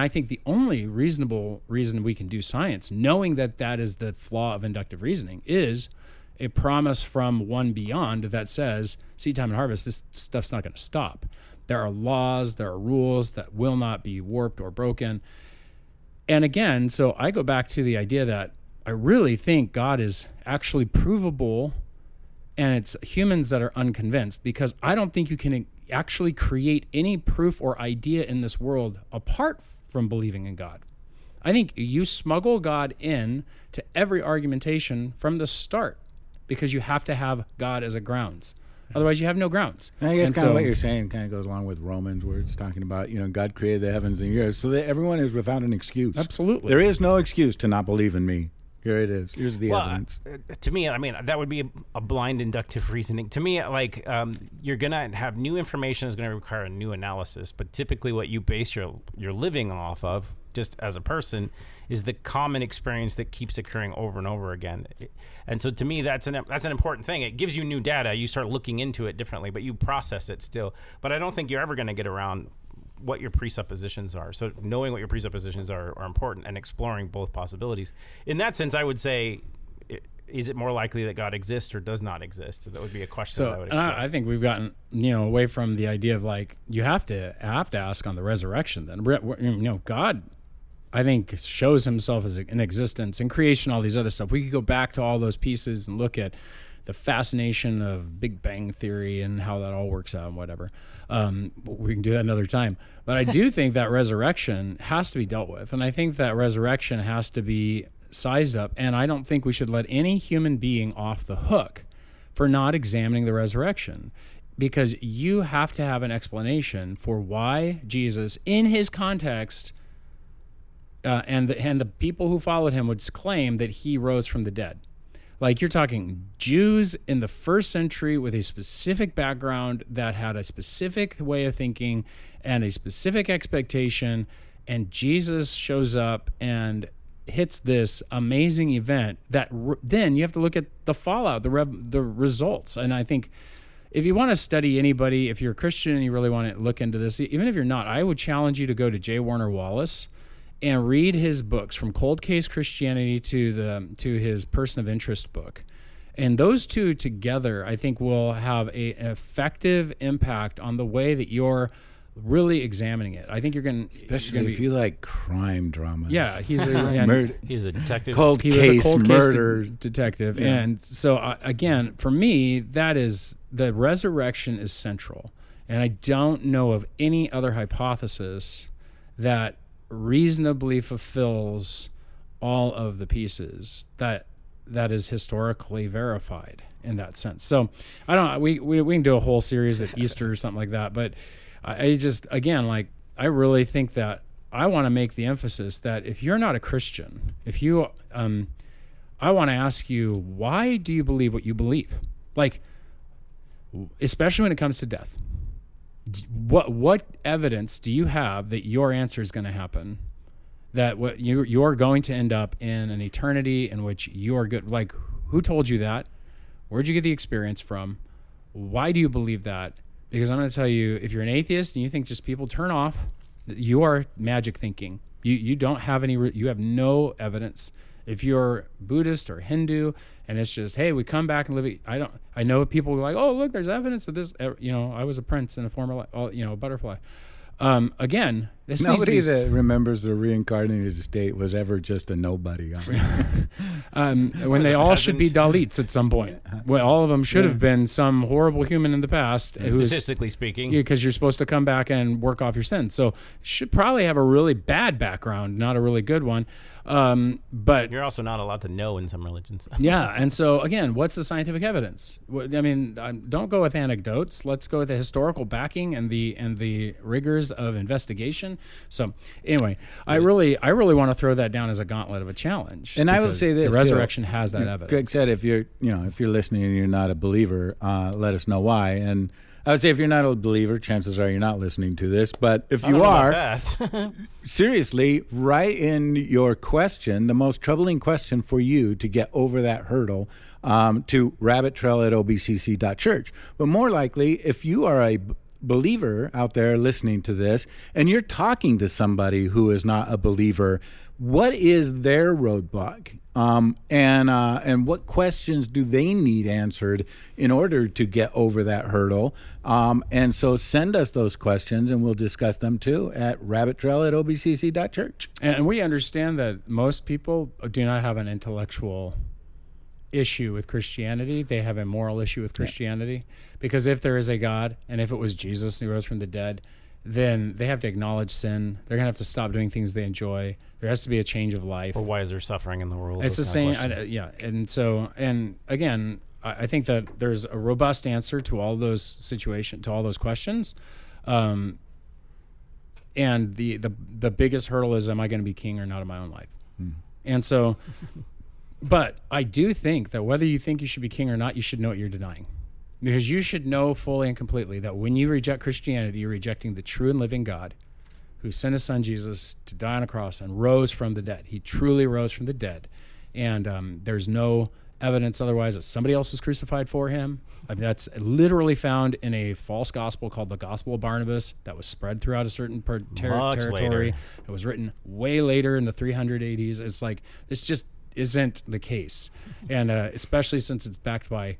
think the only reasonable reason we can do science, knowing that is the flaw of inductive reasoning, is a promise from one beyond that says, seed time and harvest, this stuff's not going to stop. There are laws, there are rules that will not be warped or broken. And again, so I go back to the idea that I really think God is actually provable, and it's humans that are unconvinced, because I don't think you can actually create any proof or idea in this world apart from believing in God. I think you smuggle God in to every argumentation from the start because you have to have God as a grounds. Otherwise, you have no grounds. And I guess kind of what you're saying kind of goes along with Romans, where it's talking about, God created the heavens and the earth, so that everyone is without an excuse. Absolutely. There is no excuse to not believe in me. Here it is. Here's the evidence. To me, I mean, that would be a blind inductive reasoning. To me, like, you're going to have new information is going to require a new analysis. But typically what you base your living off of, just as a person, is the common experience that keeps occurring over and over again. And so to me, that's an important thing. It gives you new data. You start looking into it differently, but you process it still. But I don't think you're ever going to get around what your presuppositions are. So knowing what your presuppositions are important, and exploring both possibilities. In that sense, I would say, is it more likely that God exists or does not exist? So that would be a question that I would explore. I think we've gotten away from the idea of, like, you have to ask on the resurrection. Then God, I think, shows himself as in existence and creation, all these other stuff. We could go back to all those pieces and look at the fascination of Big Bang Theory and how that all works out and whatever. We can do that another time. But I do think that resurrection has to be dealt with. And I think that resurrection has to be sized up. And I don't think we should let any human being off the hook for not examining the resurrection, because you have to have an explanation for why Jesus, in his context, and the people who followed him would claim that he rose from the dead. Like, you're talking Jews in the first century with a specific background that had a specific way of thinking and a specific expectation, and Jesus shows up and hits this amazing event that then you have to look at the fallout, the results. And I think if you want to study anybody, if you're a Christian and you really want to look into this, even if you're not, I would challenge you to go to J. Warner Wallace and read his books, from Cold Case Christianity to his Person of Interest book. And those two together, I think, will have an effective impact on the way that you're really examining it. I think you're going to... Especially if you like crime dramas. Yeah, he's a detective. Cold case murder detective. Yeah. And so, again, for me, that is... the resurrection is central. And I don't know of any other hypothesis that reasonably fulfills all of the pieces that is historically verified in that sense. So I don't, we can do a whole series at Easter or something like that, but I just, again, like, I really think that I want to make the emphasis that if you're not a Christian, if you, I want to ask you, why do you believe what you believe? Like, especially when it comes to death. What evidence do you have that your answer is going to happen? That what you're going to end up in an eternity in which you're good? Like, who told you that? Where'd you get the experience from? Why do you believe that? Because I'm going to tell you, if you're an atheist and you think just people turn off, You are magic thinking. You don't have you have no evidence. If you're Buddhist or Hindu and it's just, hey, we come back and live, I know people are like, oh, look, there's evidence of this. I was a prince in a former life, a butterfly. Again, this nobody that remembers the reincarnated state was ever just a nobody. When they all should be Dalits at some point. Well, all of them should have been some horrible human in the past. Statistically speaking. Because you're supposed to come back and work off your sins. So you should probably have a really bad background, not a really good one. But you're also not allowed to know in some religions. Yeah. And so, again, what's the scientific evidence? I mean, don't go with anecdotes. Let's go with the historical backing and the rigors of investigation. So anyway, I really want to throw that down as a gauntlet of a challenge. And I will say this: the resurrection has that evidence. Greg said, if you're listening and you're not a believer, let us know why. And I would say if you're not a believer, chances are you're not listening to this. But if you are, seriously, write in your question, the most troubling question for you to get over that hurdle, to rabbittrail@obcc.church. But more likely, if you are a believer out there listening to this and you're talking to somebody who is not a believer, what is their roadblock? And what questions do they need answered in order to get over that hurdle? And so send us those questions and we'll discuss them too at rabbittrail@obcc.church. And we understand that most people do not have an intellectual issue with Christianity. They have a moral issue with Christianity, because if there is a God and if it was Jesus who rose from the dead, then they have to acknowledge sin. They're going to have to stop doing things they enjoy. There has to be a change of life. Or why is there suffering in the world? It's the same. And again, I think that there's a robust answer to all those situations, to all those questions. And the biggest hurdle is, am I going to be king or not in my own life? And so, but I do think that whether you think you should be king or not, you should know what you're denying. Because you should know fully and completely that when you reject Christianity, you're rejecting the true and living God who sent his son Jesus to die on a cross and rose from the dead. He truly rose from the dead. And there's no evidence otherwise that somebody else was crucified for him. I mean, that's literally found in a false gospel called the Gospel of Barnabas that was spread throughout a certain territory. Later. It was written way later in the 380s. It's like, this just isn't the case. And especially since it's backed by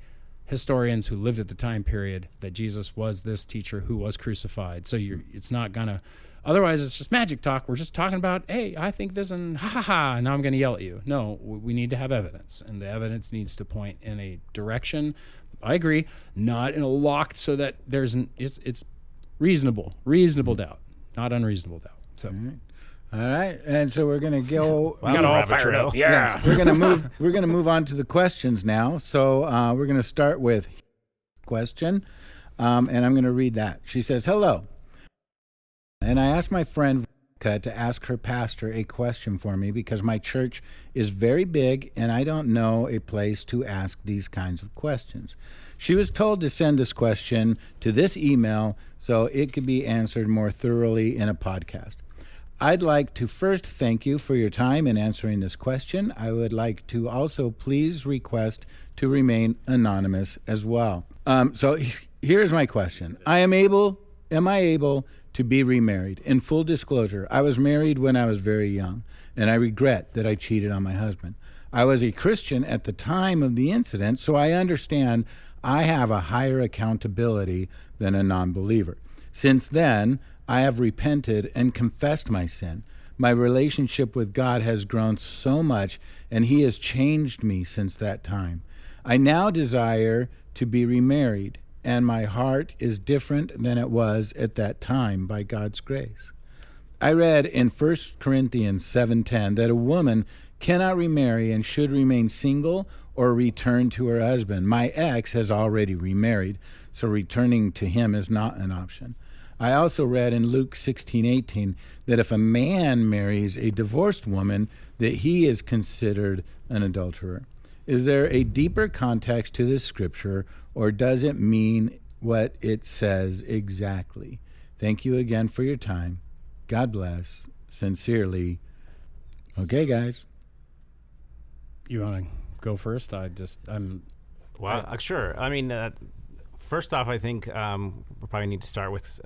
historians who lived at the time period that Jesus was this teacher who was crucified. So it's not gonna, otherwise it's just magic talk. We're just talking about, hey, I think this and ha ha ha, and now I'm gonna yell at you. No, we need to have evidence, and the evidence needs to point in a direction. I agree, not in a locked, so that it's reasonable doubt, not unreasonable doubt. So. All right, and so we're going to go. We got all fired up. Yeah, we're going to move. We're going to move on to the questions now. So we're going to start with question, and I'm going to read that. She says, "Hello, and I asked my friend to ask her pastor a question for me because my church is very big and I don't know a place to ask these kinds of questions. She was told to send this question to this email so it could be answered more thoroughly in a podcast. I'd like to first thank you for your time in answering this question. I would like to also please request to remain anonymous as well. So here's my question. Am I able to be remarried? In full disclosure, I was married when I was very young, and I regret that I cheated on my husband. I was a Christian at the time of the incident, so I understand I have a higher accountability than a non-believer. Since then, I have repented and confessed my sin. My relationship with God has grown so much, and he has changed me since that time. I now desire to be remarried, and my heart is different than it was at that time by God's grace. I read in 1 Corinthians 7:10 that a woman cannot remarry and should remain single or return to her husband. My ex has already remarried, so returning to him is not an option. I also read in Luke 16:18 that if a man marries a divorced woman, that he is considered an adulterer. Is there a deeper context to this scripture, or does it mean what it says exactly? Thank you again for your time. God bless. Sincerely. Okay, guys. You want to go first? I'm. Well, sure. I mean, first off, I think we probably need to start with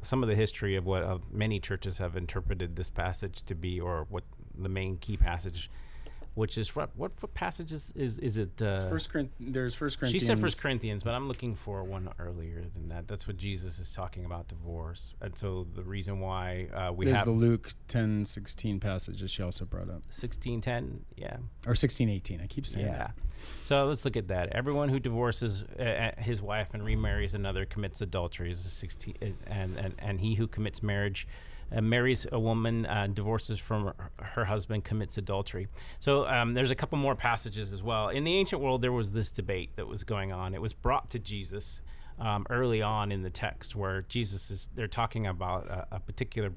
some of the history of what many churches have interpreted this passage to be, or what the main key passage, which is what passage is it? It's there's 1 Corinthians. She said 1 Corinthians, but I'm looking for one earlier than that. That's what Jesus is talking about divorce, and so the reason why there's the Luke 10:16 passage that she also brought up. 16:10, yeah, or 16:18. I keep saying that. So let's look at that. Everyone who divorces his wife and remarries another commits adultery. Is 16, and he who commits marriage. Marries a woman, divorces from her husband, commits adultery. So there's a couple more passages as well. In the ancient world, there was this debate that was going on. It was brought to Jesus early on in the text, where they're talking about a particular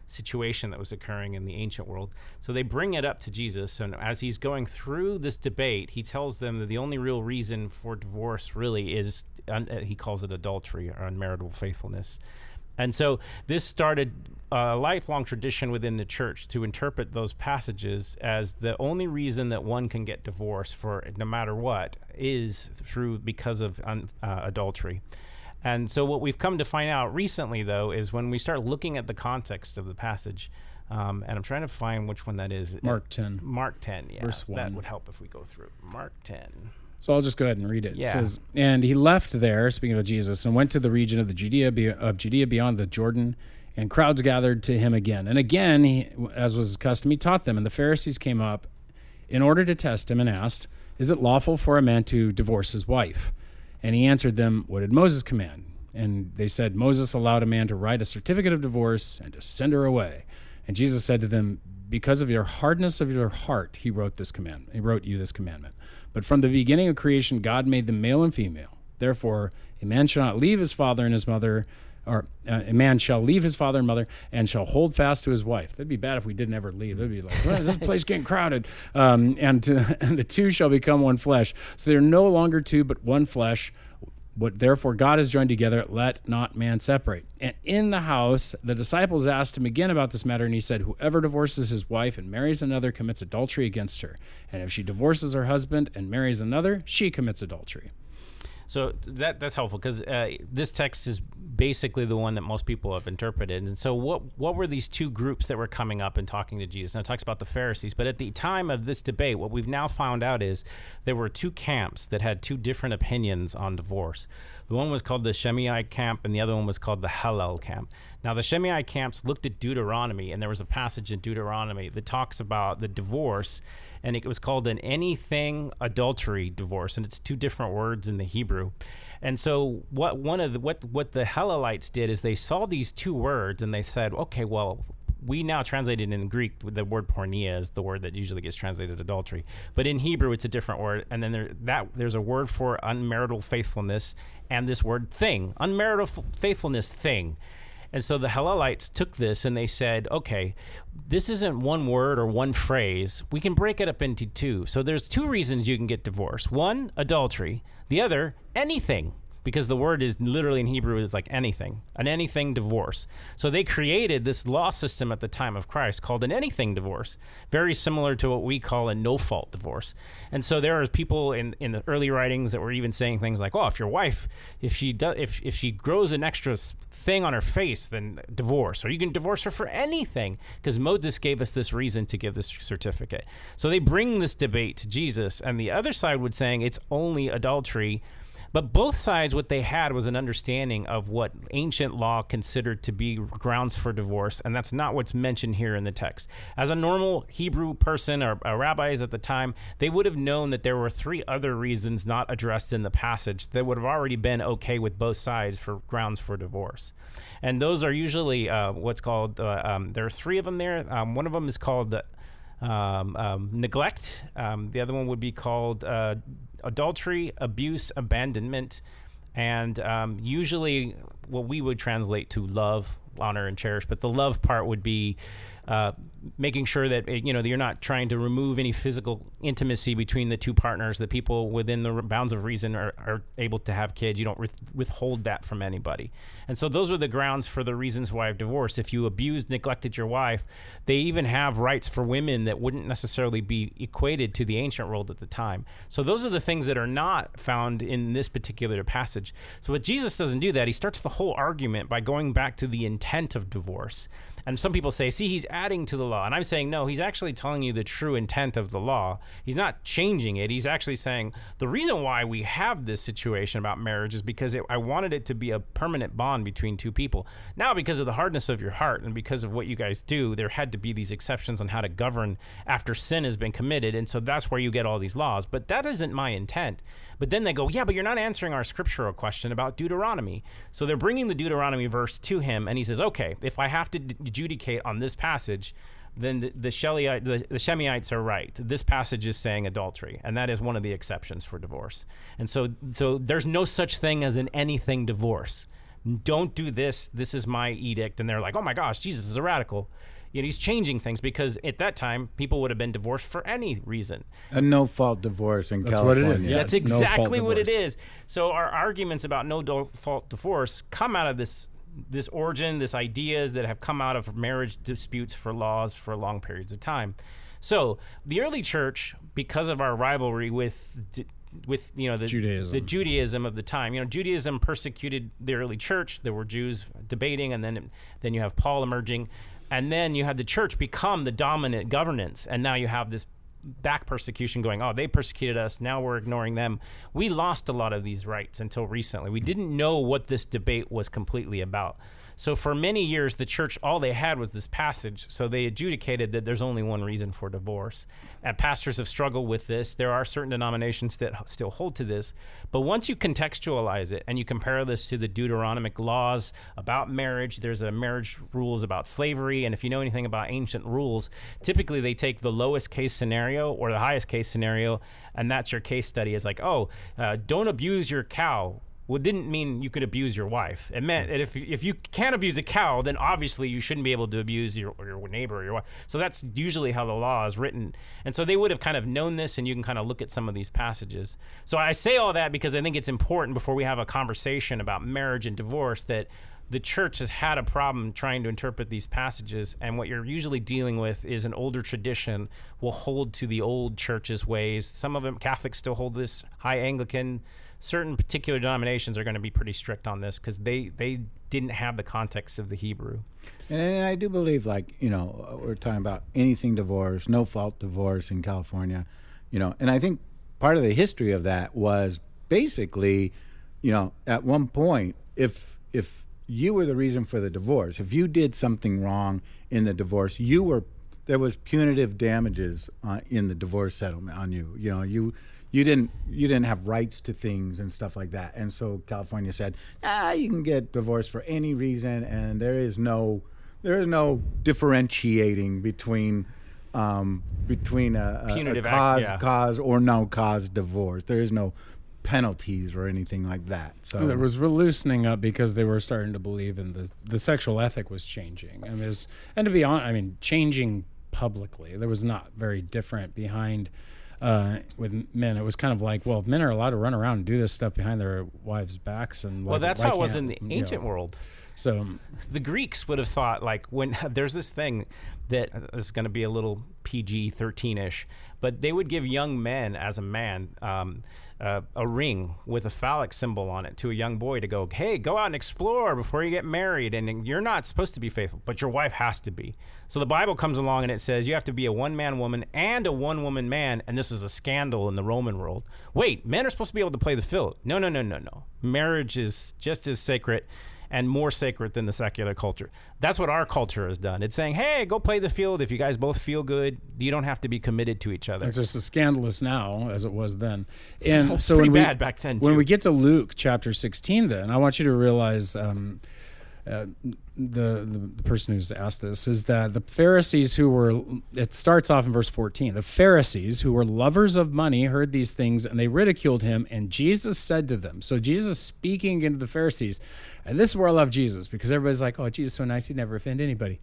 situation that was occurring in the ancient world. So they bring it up to Jesus, and as he's going through this debate, he tells them that the only real reason for divorce really is, he calls it adultery or unmarital faithfulness. And so this started a lifelong tradition within the church to interpret those passages as the only reason that one can get divorced for no matter what is because of adultery. And so what we've come to find out recently, though, is when we start looking at the context of the passage, and I'm trying to find which one that is. Mark 10. Mark 10, yeah. Verse 1. That would help if we go through Mark 10. So I'll just go ahead and read it. Yeah. It says, and he left there, speaking of Jesus, and went to the region of Judea beyond the Jordan, and crowds gathered to him again. And again, he, as was his custom, he taught them. And the Pharisees came up in order to test him and asked, is it lawful for a man to divorce his wife? And he answered them, what did Moses command? And they said, Moses allowed a man to write a certificate of divorce and to send her away. And Jesus said to them, because of your hardness of your heart, he wrote you this commandment. But from the beginning of creation, God made them male and female. Therefore, a man shall not leave his father and his mother, or a man shall leave his father and mother and shall hold fast to his wife. That'd be bad if we didn't ever leave. That'd be like, well, this place getting crowded. And the two shall become one flesh. So they're no longer two, but one flesh. What therefore God has joined together, let not man separate. And in the house, the disciples asked him again about this matter, and he said, whoever divorces his wife and marries another commits adultery against her. And if she divorces her husband and marries another, she commits adultery. So that's helpful, because this text is basically the one that most people have interpreted. And so what were these two groups that were coming up and talking to Jesus? Now it talks about the Pharisees, but at the time of this debate, what we've now found out is there were two camps that had two different opinions on divorce. The one was called the Shemite camp, and the other one was called the Hillel camp. Now the Shemite camps looked at Deuteronomy, and there was a passage in Deuteronomy that talks about the divorce, and it was called an anything adultery divorce, and it's two different words in the Hebrew. And so what the Hillelites did is they saw these two words and they said, okay, well, we now translate it in Greek. The word porneia is the word that usually gets translated adultery, but in Hebrew it's a different word. And then there's a word for unmarital faithfulness, and this word thing, unmarital faithfulness thing. And so the Hillelites took this and they said, okay, this isn't one word or one phrase. We can break it up into two. So there's two reasons you can get divorced. One, adultery. The other, anything. Because the word is literally in Hebrew is like anything, an anything divorce. So they created this law system at the time of Christ called an anything divorce, very similar to what we call a no-fault divorce. And so there are people in the early writings that were even saying things like, "Oh, if your wife, if she grows an extra thing on her face, then divorce, or you can divorce her for anything," because Moses gave us this reason to give this certificate. So they bring this debate to Jesus, and the other side would saying it's only adultery. But both sides, what they had was an understanding of what ancient law considered to be grounds for divorce, and that's not what's mentioned here in the text. As a normal Hebrew person or rabbis at the time, they would have known that there were three other reasons not addressed in the passage that would have already been okay with both sides for grounds for divorce. And those are usually what's called, there are three of them there. One of them is called neglect. The other one would be called adultery, abuse, abandonment, and usually what we would translate to love, honor, and cherish. But the love part would be making sure that that you're not trying to remove any physical intimacy between the two partners, that people within the bounds of reason are able to have kids. You don't withhold that from anybody. And so those are the grounds for the reasons why of divorce. If you abused, neglected your wife, they even have rights for women that wouldn't necessarily be equated to the ancient world at the time. So those are the things that are not found in this particular passage. So what Jesus doesn't do that. He starts the whole argument by going back to the intent of divorce. And some people say, see, he's adding to the law. And I'm saying, no, he's actually telling you the true intent of the law. He's not changing it. He's actually saying the reason why we have this situation about marriage is because I wanted it to be a permanent bond between two people. Now, because of the hardness of your heart and because of what you guys do, there had to be these exceptions on how to govern after sin has been committed. And so that's where you get all these laws. But that isn't my intent. But then they go, yeah, but you're not answering our scriptural question about Deuteronomy. So they're bringing the Deuteronomy verse to him, and he says, okay, if I have to adjudicate on this passage, then the Shemaites are right. This passage is saying adultery, and that is one of the exceptions for divorce. And so there's no such thing as an anything divorce. Don't do this. This is my edict. And they're like, oh my gosh, Jesus is a radical. He's changing things because at that time, people would have been divorced for any reason. A no-fault divorce in California. That's what it is. Yeah, that's exactly what it is. So our arguments about no-fault divorce come out of this origin, this ideas that have come out of marriage disputes for laws for long periods of time. So the early church, because of our rivalry with Judaism. The Judaism of the time. Judaism persecuted the early church. There were Jews debating, and then you have Paul emerging. And then you had the church become the dominant governance, and now you have this back persecution going, oh, they persecuted us, now we're ignoring them. We lost a lot of these rights until recently. We didn't know what this debate was completely about. So for many years, the church, all they had was this passage, so they adjudicated that there's only one reason for divorce. And pastors have struggled with this. There are certain denominations that still hold to this. But once you contextualize it and you compare this to the Deuteronomic laws about marriage, there's a marriage rules about slavery. And if you know anything about ancient rules, typically they take the lowest case scenario or the highest case scenario, and that's your case study. It's like, don't abuse your cow. Well, it didn't mean you could abuse your wife. It meant that if you can't abuse a cow, then obviously you shouldn't be able to abuse your neighbor or your wife. So that's usually how the law is written. And so they would have kind of known this, and you can kind of look at some of these passages. So I say all that because I think it's important before we have a conversation about marriage and divorce that the church has had a problem trying to interpret these passages, and what you're usually dealing with is an older tradition will hold to the old church's ways. Some of them, Catholics still hold this, high Anglican. Certain particular denominations are going to be pretty strict on this because they didn't have the context of the Hebrew. And I do believe, we're talking about anything divorce, no-fault divorce in California, and I think part of the history of that was basically, at one point, if you were the reason for the divorce, if you did something wrong in the divorce, there was punitive damages in the divorce settlement on you. You didn't have rights to things and stuff like that. And so California said, you can get divorced for any reason, and there is no differentiating between a punitive cause or no cause divorce. There is no penalties or anything like that. So there was loosening up because they were starting to believe in the sexual ethic was changing. And to be honest, changing publicly. There was not very different behind with men. It was kind of like, well, men are allowed to run around and do this stuff behind their wives' backs, and that's how it was in the ancient world. So the Greeks would have thought, when there's this thing that is going to be a little PG-13-ish, but they would give young men, as a man, a ring with a phallic symbol on it to a young boy to go, hey, go out and explore before you get married, and you're not supposed to be faithful, but your wife has to be. So the Bible comes along and it says you have to be a one-man woman and a one-woman man, and this is a scandal in the Roman world. Wait, men are supposed to be able to play the field. No. Marriage is just as sacred and more sacred than the secular culture. That's what our culture has done. It's saying, hey, go play the field. If you guys both feel good, you don't have to be committed to each other. It's just as scandalous now as it was then. And so pretty bad back then, too. When we get to Luke chapter 16, then, I want you to realize the person who's asked this is that the Pharisees who were, it starts off in verse 14, the Pharisees who were lovers of money heard these things and they ridiculed him, and Jesus said to them. So Jesus speaking into the Pharisees, and this is where I love Jesus, because everybody's like, oh, Jesus is so nice, he'd never offend anybody.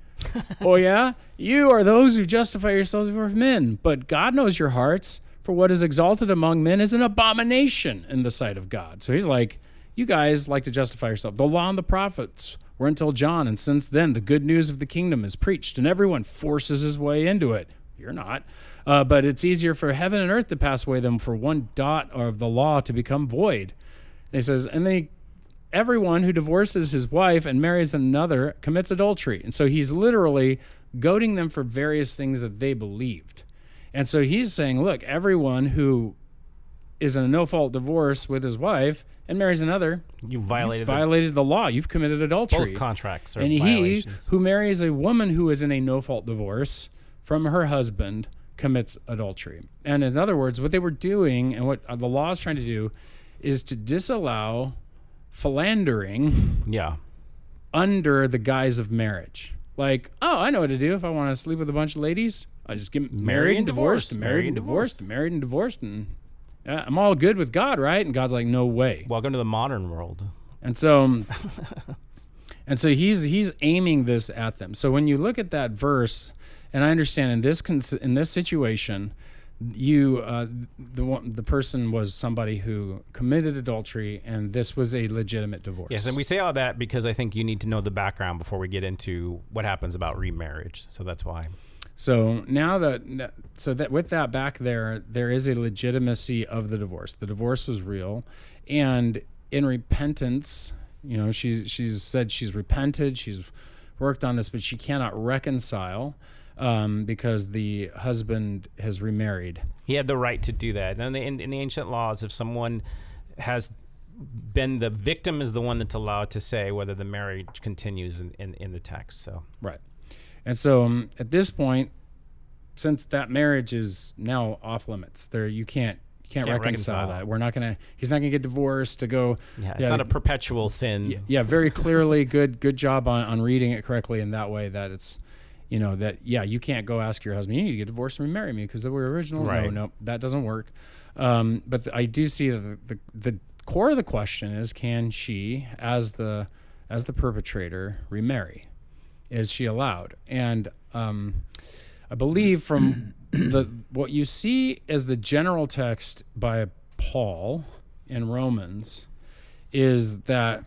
Oh yeah? You are those who justify yourselves before men, but God knows your hearts, for what is exalted among men is an abomination in the sight of God. So he's like, you guys like to justify yourself. The law and the prophets were until John, and since then the good news of the kingdom is preached, and everyone forces his way into it. You're not. But it's easier for heaven and earth to pass away than for one dot of the law to become void. And he says, and then everyone who divorces his wife and marries another commits adultery. And so he's literally goading them for various things that they believed. And so he's saying, look, everyone who is in a no-fault divorce with his wife and marries another, you violated the law. You've committed adultery. Both contracts are and violations. He who marries a woman who is in a no-fault divorce from her husband commits adultery. And in other words, what they were doing and what the law is trying to do is to disallow philandering under the guise of marriage. Like, oh, I know what to do if I want to sleep with a bunch of ladies. I just get married and divorced, and married and divorced, and married and divorced, and I'm all good with God, right? And God's like, no way. Welcome to the modern world. And so, he's aiming this at them. So when you look at that verse, and I understand in this situation, the person was somebody who committed adultery, and this was a legitimate divorce. Yes, and we say all that because I think you need to know the background before we get into what happens about remarriage. So that's why. So now that with that back there is a legitimacy of the divorce. The divorce was real, and in repentance, she's said she's repented, she's worked on this, but she cannot reconcile because the husband has remarried. He had the right to do that. And in the ancient laws, if someone has been the victim, is the one that's allowed to say whether the marriage continues in the text. So right. And so at this point, since that marriage is now off limits, you can't reconcile that. He's not gonna get divorced to go. Yeah, it's not a perpetual sin. Yeah, very clearly, good job on reading it correctly in that way, that it's, you can't go ask your husband, you need to get divorced and remarry me because they were original. Right. No, that doesn't work. But I do see that the core of the question is, can she, as the perpetrator, remarry? Is she allowed? And I believe from what you see as the general text by Paul in Romans is that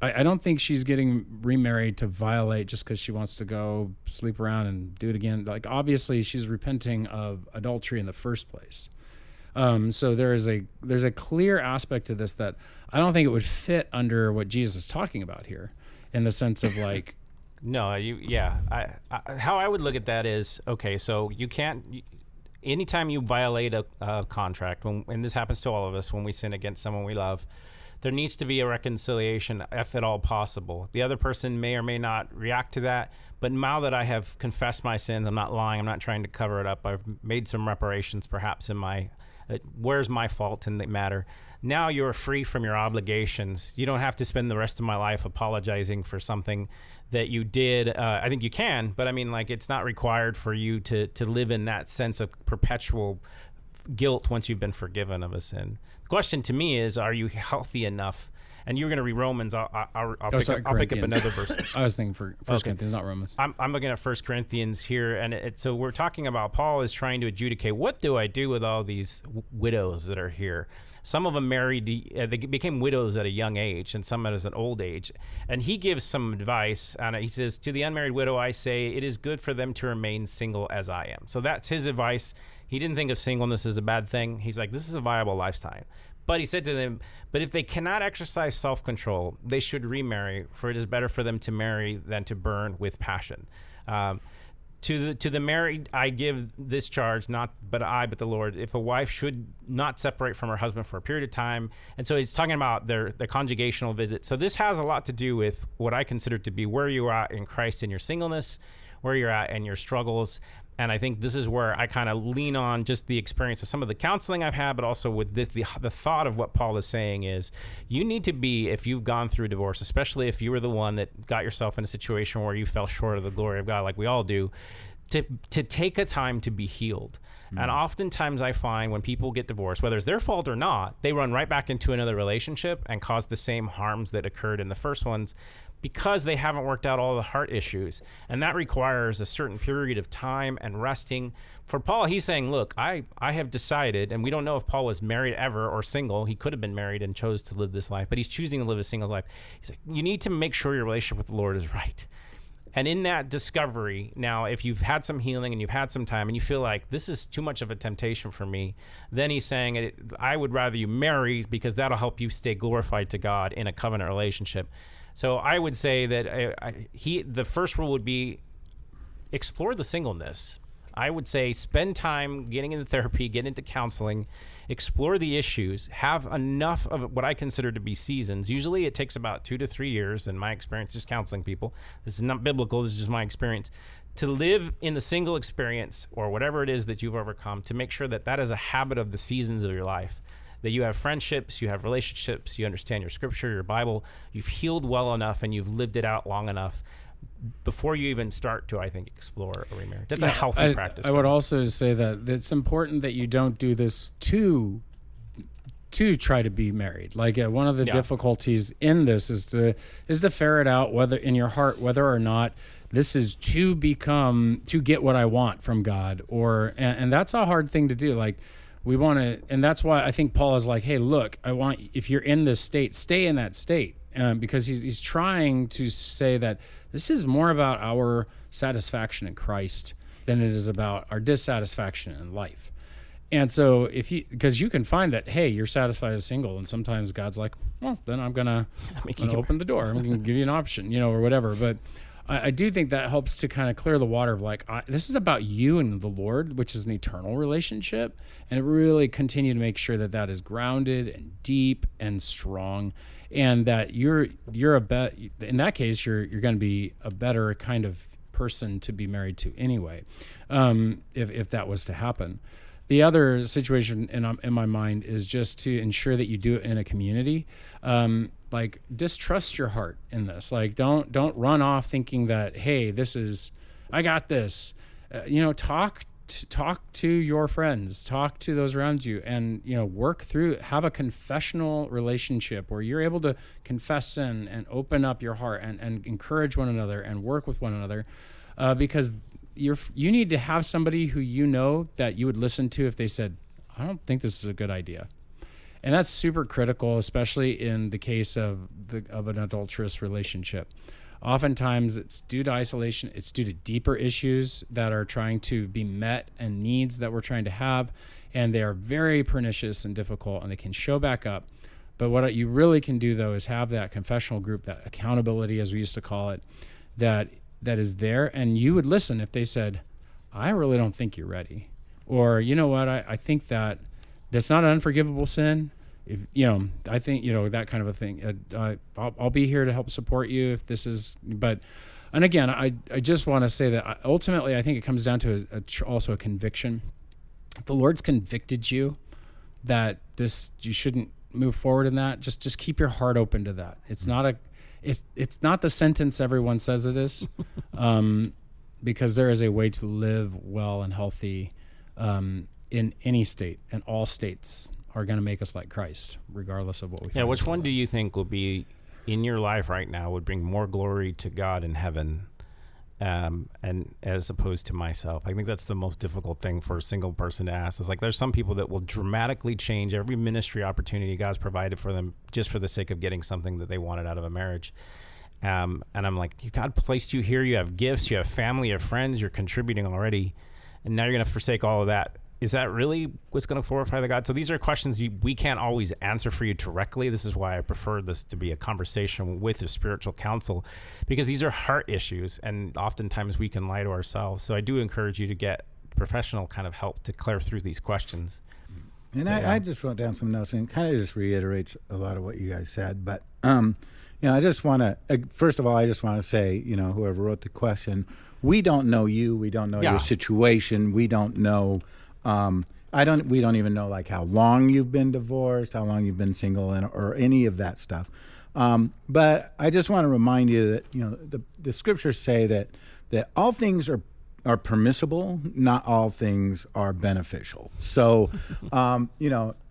I don't think she's getting remarried to violate just because she wants to go sleep around and do it again. Like, obviously she's repenting of adultery in the first place. So there's a clear aspect to this that I don't think it would fit under what Jesus is talking about here, in the sense of like, no, how I would look at that is, okay, so you can't, anytime you violate a contract, and this happens to all of us when we sin against someone we love, there needs to be a reconciliation if at all possible. The other person may or may not react to that, but now that I have confessed my sins, I'm not lying, I'm not trying to cover it up, I've made some reparations perhaps in my, where's my fault in the matter? Now you're free from your obligations. You don't have to spend the rest of my life apologizing for something that you did. I think you can, but I mean, like, it's not required for you to live in that sense of perpetual guilt once you've been forgiven of a sin. The question to me is, are you healthy enough? And you're going to read Romans. I'll pick up another verse. I was thinking for 1 Corinthians, not Romans. I'm looking at 1 Corinthians here, and so we're talking about Paul is trying to adjudicate, what do I do with all these widows that are here? Some of them married, they became widows at a young age, and some at an old age. And he gives some advice, and he says, to the unmarried widow, I say, it is good for them to remain single as I am. So that's his advice. He didn't think of singleness as a bad thing. He's like, this is a viable lifestyle. But he said to them, but if they cannot exercise self-control, they should remarry, for it is better for them to marry than to burn with passion. To the married, I give this charge, not but the Lord, if a wife should not separate from her husband for a period of time. And so he's talking about their conjugational visit. So this has a lot to do with what I consider to be where you are at in Christ in your singleness, where you're at in your struggles. And I think this is where I kind of lean on just the experience of some of the counseling I've had, but also with this, the thought of what Paul is saying is you need to be, if you've gone through divorce, especially if you were the one that got yourself in a situation where you fell short of the glory of God, like we all do, to take a time to be healed. And oftentimes I find when people get divorced, whether it's their fault or not, they run right back into another relationship and cause the same harms that occurred in the first ones because they haven't worked out all the heart issues. And that requires a certain period of time and resting. For Paul, he's saying, look, I have decided, and we don't know if Paul was married ever or single. He could have been married and chose to live this life, but he's choosing to live a single life. He's like, you need to make sure your relationship with the Lord is right. And in that discovery, now, if you've had some healing and you've had some time and you feel like this is too much of a temptation for me, then he's saying, I would rather you marry because that'll help you stay glorified to God in a covenant relationship. So I would say that the first rule would be explore the singleness. I would say spend time getting into therapy, get into counseling, explore the issues, have enough of what I consider to be seasons. Usually it takes about 2 to 3 years, in my experience, just counseling people. This is not biblical, this is just my experience. To live in the single experience or whatever it is that you've overcome, to make sure that that is a habit of the seasons of your life. That you have friendships, you have relationships, you understand your scripture, your Bible, you've healed well enough and you've lived it out long enough before you even start to, I think, explore a remarriage. That's a healthy practice. I would also say that it's important that you don't do this to try to be married. Like one of the difficulties in this is to ferret out whether in your heart whether or not this is to get what I want from God, and that's a hard thing to do. Like we want to, and that's why I think Paul is like, hey, look, if you're in this state, stay in that state, because he's trying to say that this is more about our satisfaction in Christ than it is about our dissatisfaction in life. And so because you can find that, hey, you're satisfied as single, and sometimes God's like, well, then I'm gonna open the door. I'm gonna give you an option, or whatever. But I do think that helps to kind of clear the water of like, this is about you and the Lord, which is an eternal relationship, and really continue to make sure that that is grounded and deep and strong, and that you're in that case you're going to be a better kind of person to be married to anyway, if that was to happen. The other situation in my mind is just to ensure that you do it in a community. Like distrust your heart in this. Like don't run off thinking that, hey, I got this. Talk to your friends, talk to those around you, and work through. Have a confessional relationship where you're able to confess sin and open up your heart and encourage one another and work with one another, because you need to have somebody who that you would listen to if they said, I don't think this is a good idea. And that's super critical, especially in the case of an adulterous relationship. Oftentimes it's due to isolation, it's due to deeper issues that are trying to be met and needs that we're trying to have, and they are very pernicious and difficult, and they can show back up. But what you really can do, though, is have that confessional group, that accountability, as we used to call it, that is there, and you would listen if they said, I really don't think you're ready. Or, you know what, I think that's not an unforgivable sin. If I think that kind of a thing. I'll be here to help support you if this is. And again, I just want to say that ultimately, I think it comes down to also a conviction. If the Lord's convicted you that you shouldn't move forward in that, just keep your heart open to that. It's not the sentence everyone says it is, because there is a way to live well and healthy in any state, and all states are going to make us like Christ, regardless of what we. Yeah, which one do you think will be in your life right now would bring more glory to God in heaven, and as opposed to myself? I think that's the most difficult thing for a single person to ask. Is like there's some people that will dramatically change every ministry opportunity God's provided for them just for the sake of getting something that they wanted out of a marriage. And I'm like, God placed you here. You have gifts. You have family. You have friends. You're contributing already, and now you're going to forsake all of that. Is that really what's going to glorify the God? So these are questions we can't always answer for you directly. This is why I prefer this to be a conversation with a spiritual counsel, because these are heart issues, and oftentimes we can lie to ourselves. So I do encourage you to get professional kind of help to clear through these questions. And I just wrote down some notes, and it kind of just reiterates a lot of what you guys said. But I just want to, first of all, I just want to say, whoever wrote the question, we don't know you. We don't know your situation. We don't know. We don't even know like how long you've been divorced, how long you've been single, or any of that stuff. But I just want to remind you that the scriptures say that all things are permissible, not all things are beneficial. So,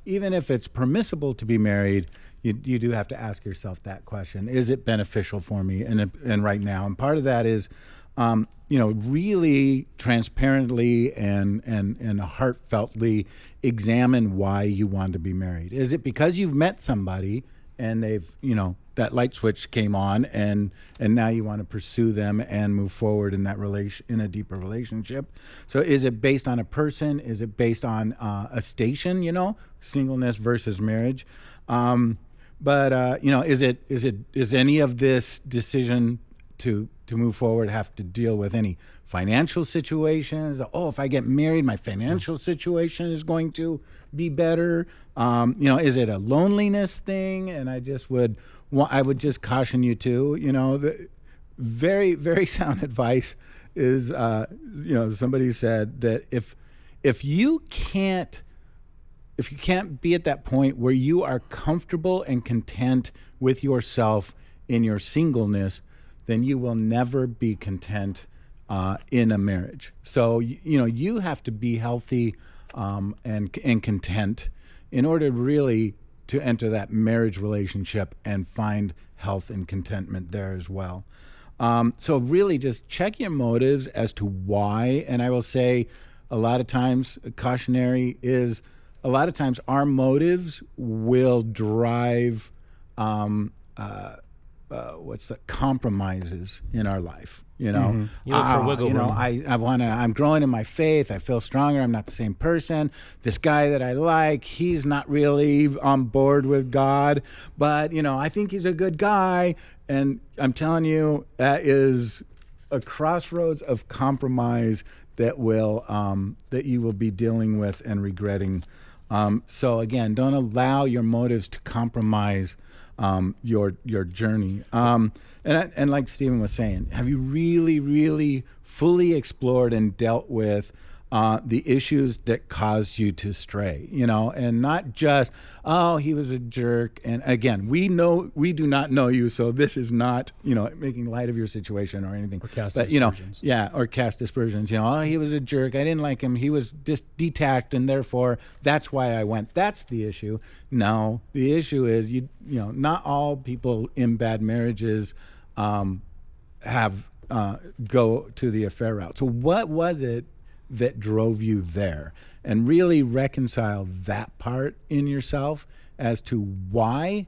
even if it's permissible to be married, you do have to ask yourself that question: is it beneficial for me and right now? And part of that is, really transparently and heartfeltly examine why you want to be married. Is it because you've met somebody and they've, that light switch came on and now you want to pursue them and move forward in that in a deeper relationship? So is it based on a person? Is it based on a station, singleness versus marriage? Is any of this decision to move forward have to deal with any financial situations? If I get married, my financial situation is going to be better. Is it a loneliness thing? And I would just caution you too. The very, very sound advice is, somebody said that if you can't be at that point where you are comfortable and content with yourself in your singleness, then you will never be content in a marriage. So, you have to be healthy and content in order really to enter that marriage relationship and find health and contentment there as well. So really just check your motives as to why. And I will say a lot of times our motives will drive compromises in our life. You look for wiggle room. I'm growing in my faith. I feel stronger. I'm not the same person. This guy that I like, he's not really on board with God, but I think he's a good guy. And I'm telling you, that is a crossroads of compromise that you will be dealing with and regretting. So again, don't allow your motives to compromise your journey. And like Stephen was saying, have you really, really fully explored and dealt with the issues that caused you to stray, and not just, he was a jerk. And again, we do not know you, so this is not, making light of your situation or anything. Or cast aspersions. Or cast aspersions. He was a jerk. I didn't like him. He was just detached, and therefore that's why I went. That's the issue. No, the issue is not all people in bad marriages go to the affair route. So what was it that drove you there? And really reconcile that part in yourself as to why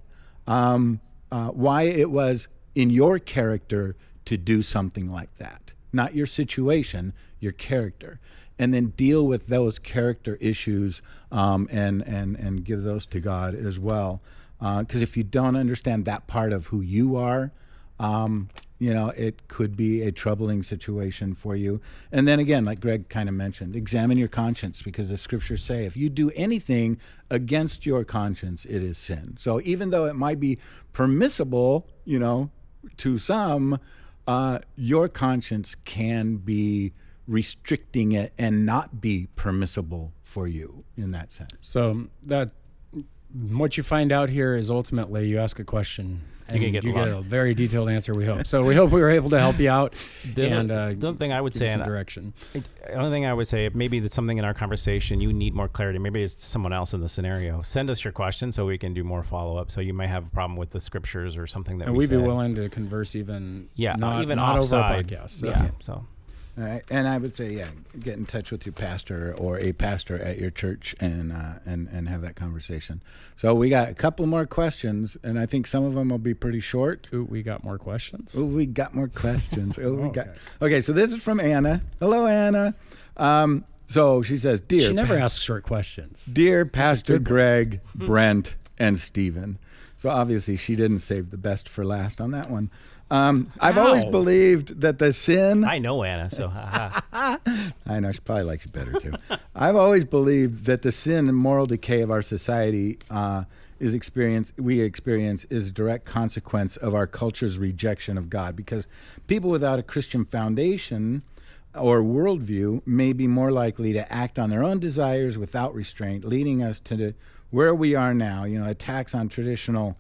it was in your character to do something like that. Not your situation, your character. And then deal with those character issues and give those to God as well. Because if you don't understand that part of who you are, it could be a troubling situation for you. And then again, like Greg kind of mentioned, examine your conscience, because the scriptures say if you do anything against your conscience, it is sin. So even though it might be permissible, to some, your conscience can be restricting it and not be permissible for you in that sense. So what you find out here is ultimately you ask a question and you get a very detailed answer, we hope. So we hope we were able to help you out the only thing I would say, some direction. The only thing I would say, maybe that's something in our conversation you need more clarity. Maybe it's someone else in the scenario. Send us your question so we can do more follow-up. So you might have a problem with the scriptures or something that we'd be willing to converse even not over a podcast. So. Yeah, so. All right. And I would say, get in touch with your pastor or a pastor at your church and have that conversation. So we got a couple more questions, and I think some of them will be pretty short. Ooh, we got more questions? Okay, so this is from Anna. Hello, Anna. So she says, she never asks short questions. Dear Pastor Greg, Brent, and Stephen. So obviously she didn't save the best for last on that one. I've always believed that the sin... I know Anna, so... I know, she probably likes you better, too. I've always believed that the sin and moral decay of our society we experience is a direct consequence of our culture's rejection of God, because people without a Christian foundation or worldview may be more likely to act on their own desires without restraint, leading us to where we are now. Attacks on traditional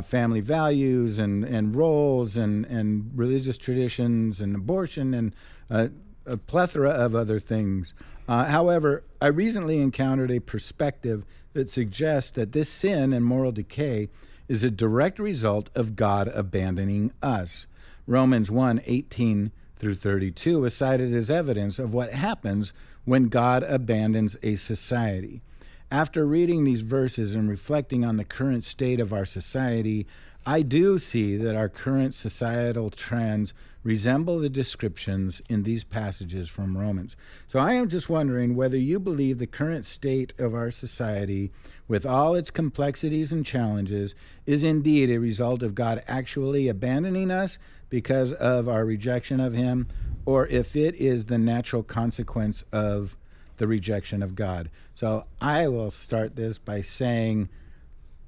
family values and roles and religious traditions and abortion and a plethora of other things. However, I recently encountered a perspective that suggests that this sin and moral decay is a direct result of God abandoning us. Romans 1:18 through 32 is cited as evidence of what happens when God abandons a society. After reading these verses and reflecting on the current state of our society, I do see that our current societal trends resemble the descriptions in these passages from Romans. So I am just wondering whether you believe the current state of our society, with all its complexities and challenges, is indeed a result of God actually abandoning us because of our rejection of him, or if it is the natural consequence of the rejection of God. So I will start this by saying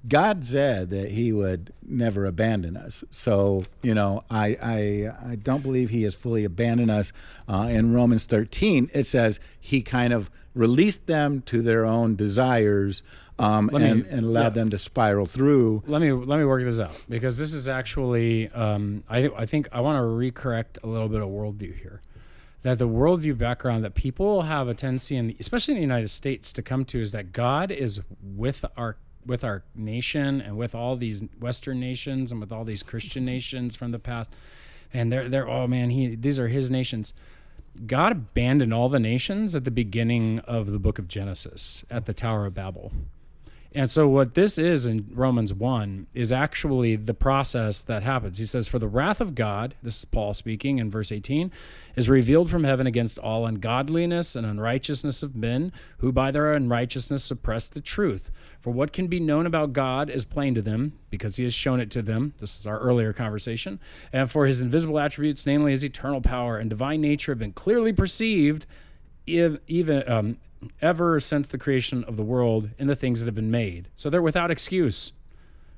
God said that he would never abandon us. So, I don't believe he has fully abandoned us. In Romans 13, it says he kind of released them to their own desires and allowed them to spiral through. Let me work this out, because this is actually, I think I want to recorrect a little bit of worldview here. That the worldview background that people have a tendency, especially in the United States, to come to is that God is with our nation and with all these Western nations and with all these Christian nations from the past, and they're oh man, these are his nations. God abandoned all the nations at the beginning of the book of Genesis at the Tower of Babel. And so what this is in Romans 1 is actually the process that happens. He says, for the wrath of God, this is Paul speaking in verse 18, is revealed from heaven against all ungodliness and unrighteousness of men, who by their unrighteousness suppress the truth. For what can be known about God is plain to them, because he has shown it to them. This is our earlier conversation. And for his invisible attributes, namely his eternal power and divine nature, have been clearly perceived, even ever since the creation of the world in the things that have been made. So they're without excuse.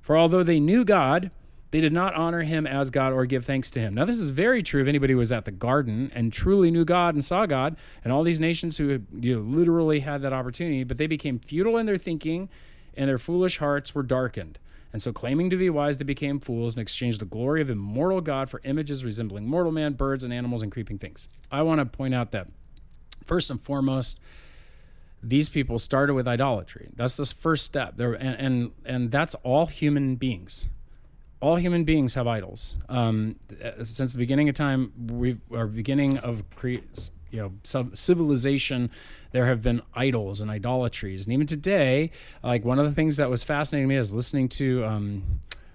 For although they knew God, they did not honor him as God or give thanks to him. Now, this is very true of anybody who was at the garden and truly knew God and saw God, and all these nations who literally had that opportunity, but they became futile in their thinking, and their foolish hearts were darkened. And so claiming to be wise, they became fools and exchanged the glory of immortal God for images resembling mortal man, birds and animals and creeping things. I want to point out that, first and foremost, these people started with idolatry. That's the first step. And that's all human beings. All human beings have idols. Since the beginning of time, beginning of civilization, there have been idols and idolatries. And even today, like one of the things that was fascinating to me is listening to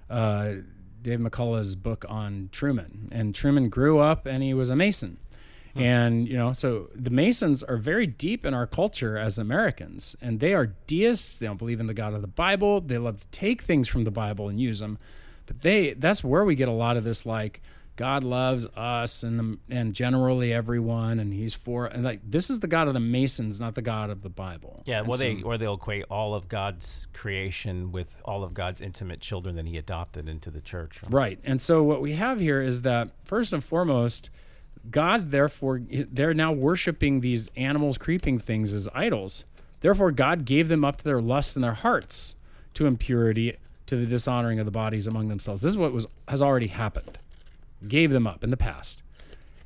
Dave McCullough's book on Truman. And Truman grew up and he was a Mason. And, so the Masons are very deep in our culture as Americans, and they are deists. They don't believe in the God of the Bible. They love to take things from the Bible and use them. But that's where we get a lot of this, like, God loves us and generally everyone, and he's for, and like, this is the God of the Masons, not the God of the Bible. Yeah, they'll equate all of God's creation with all of God's intimate children that he adopted into the church. Right. And so what we have here is that, first and foremost, God, therefore, they're now worshiping these animals, creeping things as idols. Therefore, God gave them up to their lusts and their hearts to impurity, to the dishonoring of the bodies among themselves. This is what has already happened. Gave them up in the past.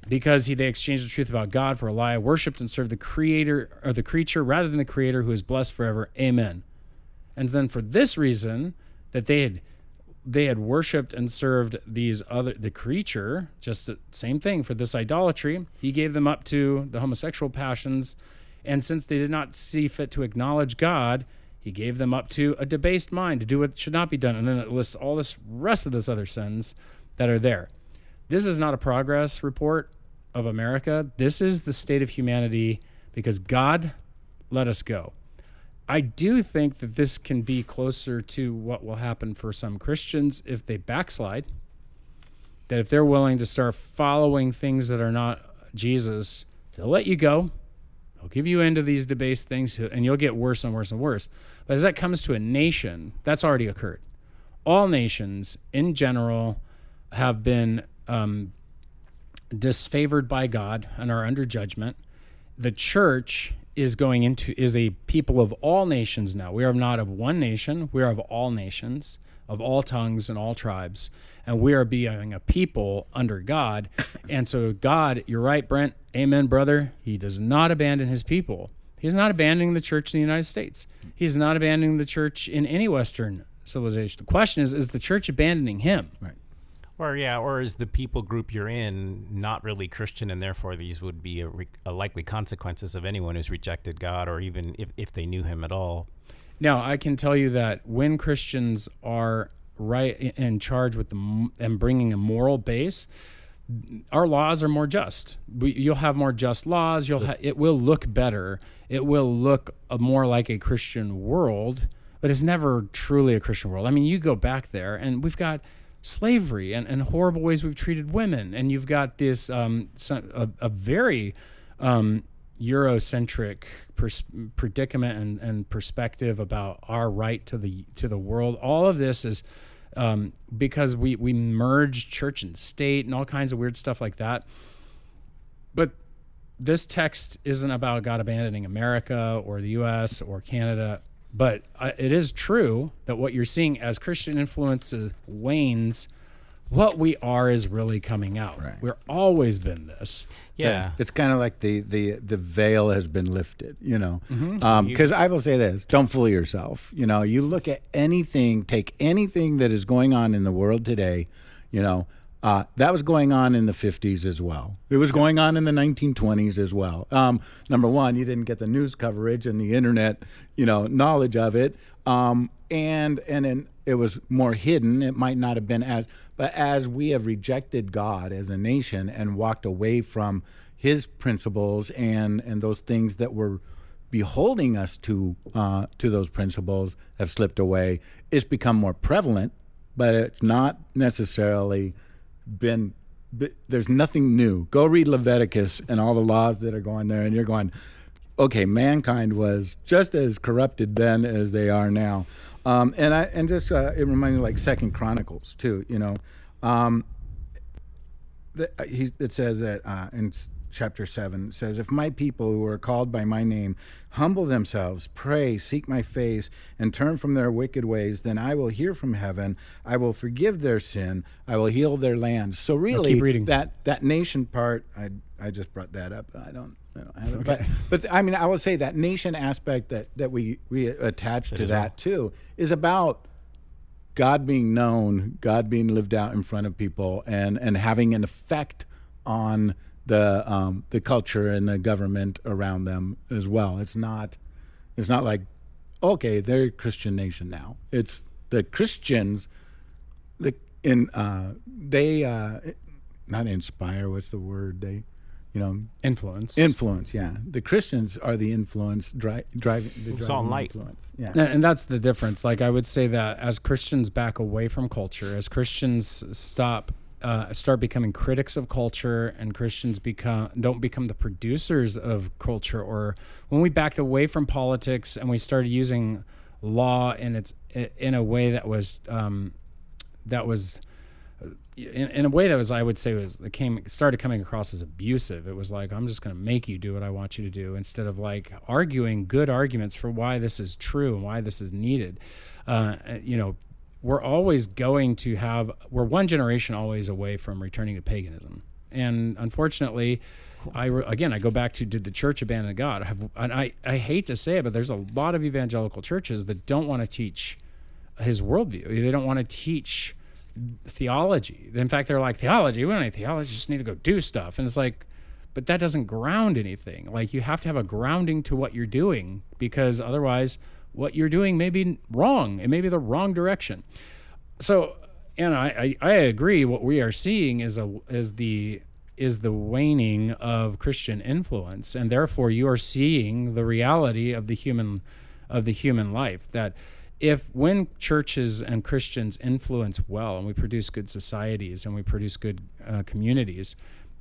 Because they exchanged the truth about God for a lie, worshipped and served the creator or the creature rather than the creator, who is blessed forever. Amen. And then for this reason, that they had worshipped and served the creature, just the same thing, for this idolatry, he gave them up to the homosexual passions. And since they did not see fit to acknowledge God, he gave them up to a debased mind to do what should not be done. And then it lists all this rest of this other sins that are there. This is not a progress report of America. This is the state of humanity because God let us go. I do think that this can be closer to what will happen for some Christians if they backslide, that if they're willing to start following things that are not Jesus, they'll let you go, He'll give you into these debased things, and you'll get worse and worse and worse. But as that comes to a nation, that's already occurred. All nations, in general, have been disfavored by God and are under judgment. The church is a people of all nations now. We are not of one nation. We are of all nations, of all tongues and all tribes. And we are being a people under God. And so God, you're right, Brent. Amen, brother. He does not abandon his people. He's not abandoning the church in the United States. He's not abandoning the church in any Western civilization. The question is the church abandoning him? Right. Or is the people group you're in not really Christian, and therefore these would be a likely consequences of anyone who's rejected God, or even if they knew him at all? Now, I can tell you that when Christians are right in charge with and bringing a moral base, our laws are more just. You'll have more just laws. It will look better. It will look more like a Christian world, but it's never truly a Christian world. I mean, you go back there, and we've got slavery and horrible ways we've treated women, and you've got this a very Eurocentric predicament and perspective about our right to the world. All of this is because we merge church and state and all kinds of weird stuff like that. But this text isn't about God abandoning America or the U.S. or Canada. But it is true that what you're seeing as Christian influence wanes, what we are is really coming out. Right. We've always been this. Yeah. It's kind of like the veil has been lifted, you know. Mm-hmm. Because I will say this, don't fool yourself. You know, you look at take anything that is going on in the world today, you know, that was going on in the 50s as well. It was going on in the 1920s as well. Number one, you didn't get the news coverage and the internet, you know, knowledge of it. And then it was more hidden. It might not have been but as we have rejected God as a nation and walked away from his principles and those things that were beholding us to those principles have slipped away, it's become more prevalent, but it's not necessarily there's nothing new. Go read Leviticus and all the laws that are going there, and you're going, okay, mankind was just as corrupted then as they are now. It reminds me like 2 Chronicles too. You know, it says that in chapter 7, it says, "If my people who are called by my name humble themselves, pray, seek my face, and turn from their wicked ways, then I will hear from heaven. I will forgive their sin. I will heal their land." So really, keep reading. that nation part, I just brought that up. I don't have it. Okay. But I mean, I will say that nation aspect that we attach to that too is about God being known, God being lived out in front of people, and having an effect on the culture and the government around them as well. It's not like, okay, they're a Christian nation now. It's the Christians not inspire, what's the word? They, you know, Influence, yeah. The Christians are the influence driving light. influence. Yeah. and that's the difference. Like, I would say that as Christians back away from culture, as Christians start becoming critics of culture, and Christians don't become the producers of culture, or when we backed away from politics and we started using law in a way that was in a way that was, I would say, started coming across as abusive. It was like, I'm just going to make you do what I want you to do, instead of like arguing good arguments for why this is true and why this is needed. You know, we're one generation always away from returning to paganism. And unfortunately, I go back to, did the church abandon God? I hate to say it, but there's a lot of evangelical churches that don't want to teach his worldview. They don't want to teach theology. In fact, they're like, theology? We don't need theology, just need to go do stuff. And it's like, but that doesn't ground anything. Like, you have to have a grounding to what you're doing, because otherwise what you're doing may be wrong. It may be the wrong direction. So, and I agree. What we are seeing is the waning of Christian influence, and therefore you are seeing the reality of the human life. That when churches and Christians influence well, and we produce good societies and we produce good communities,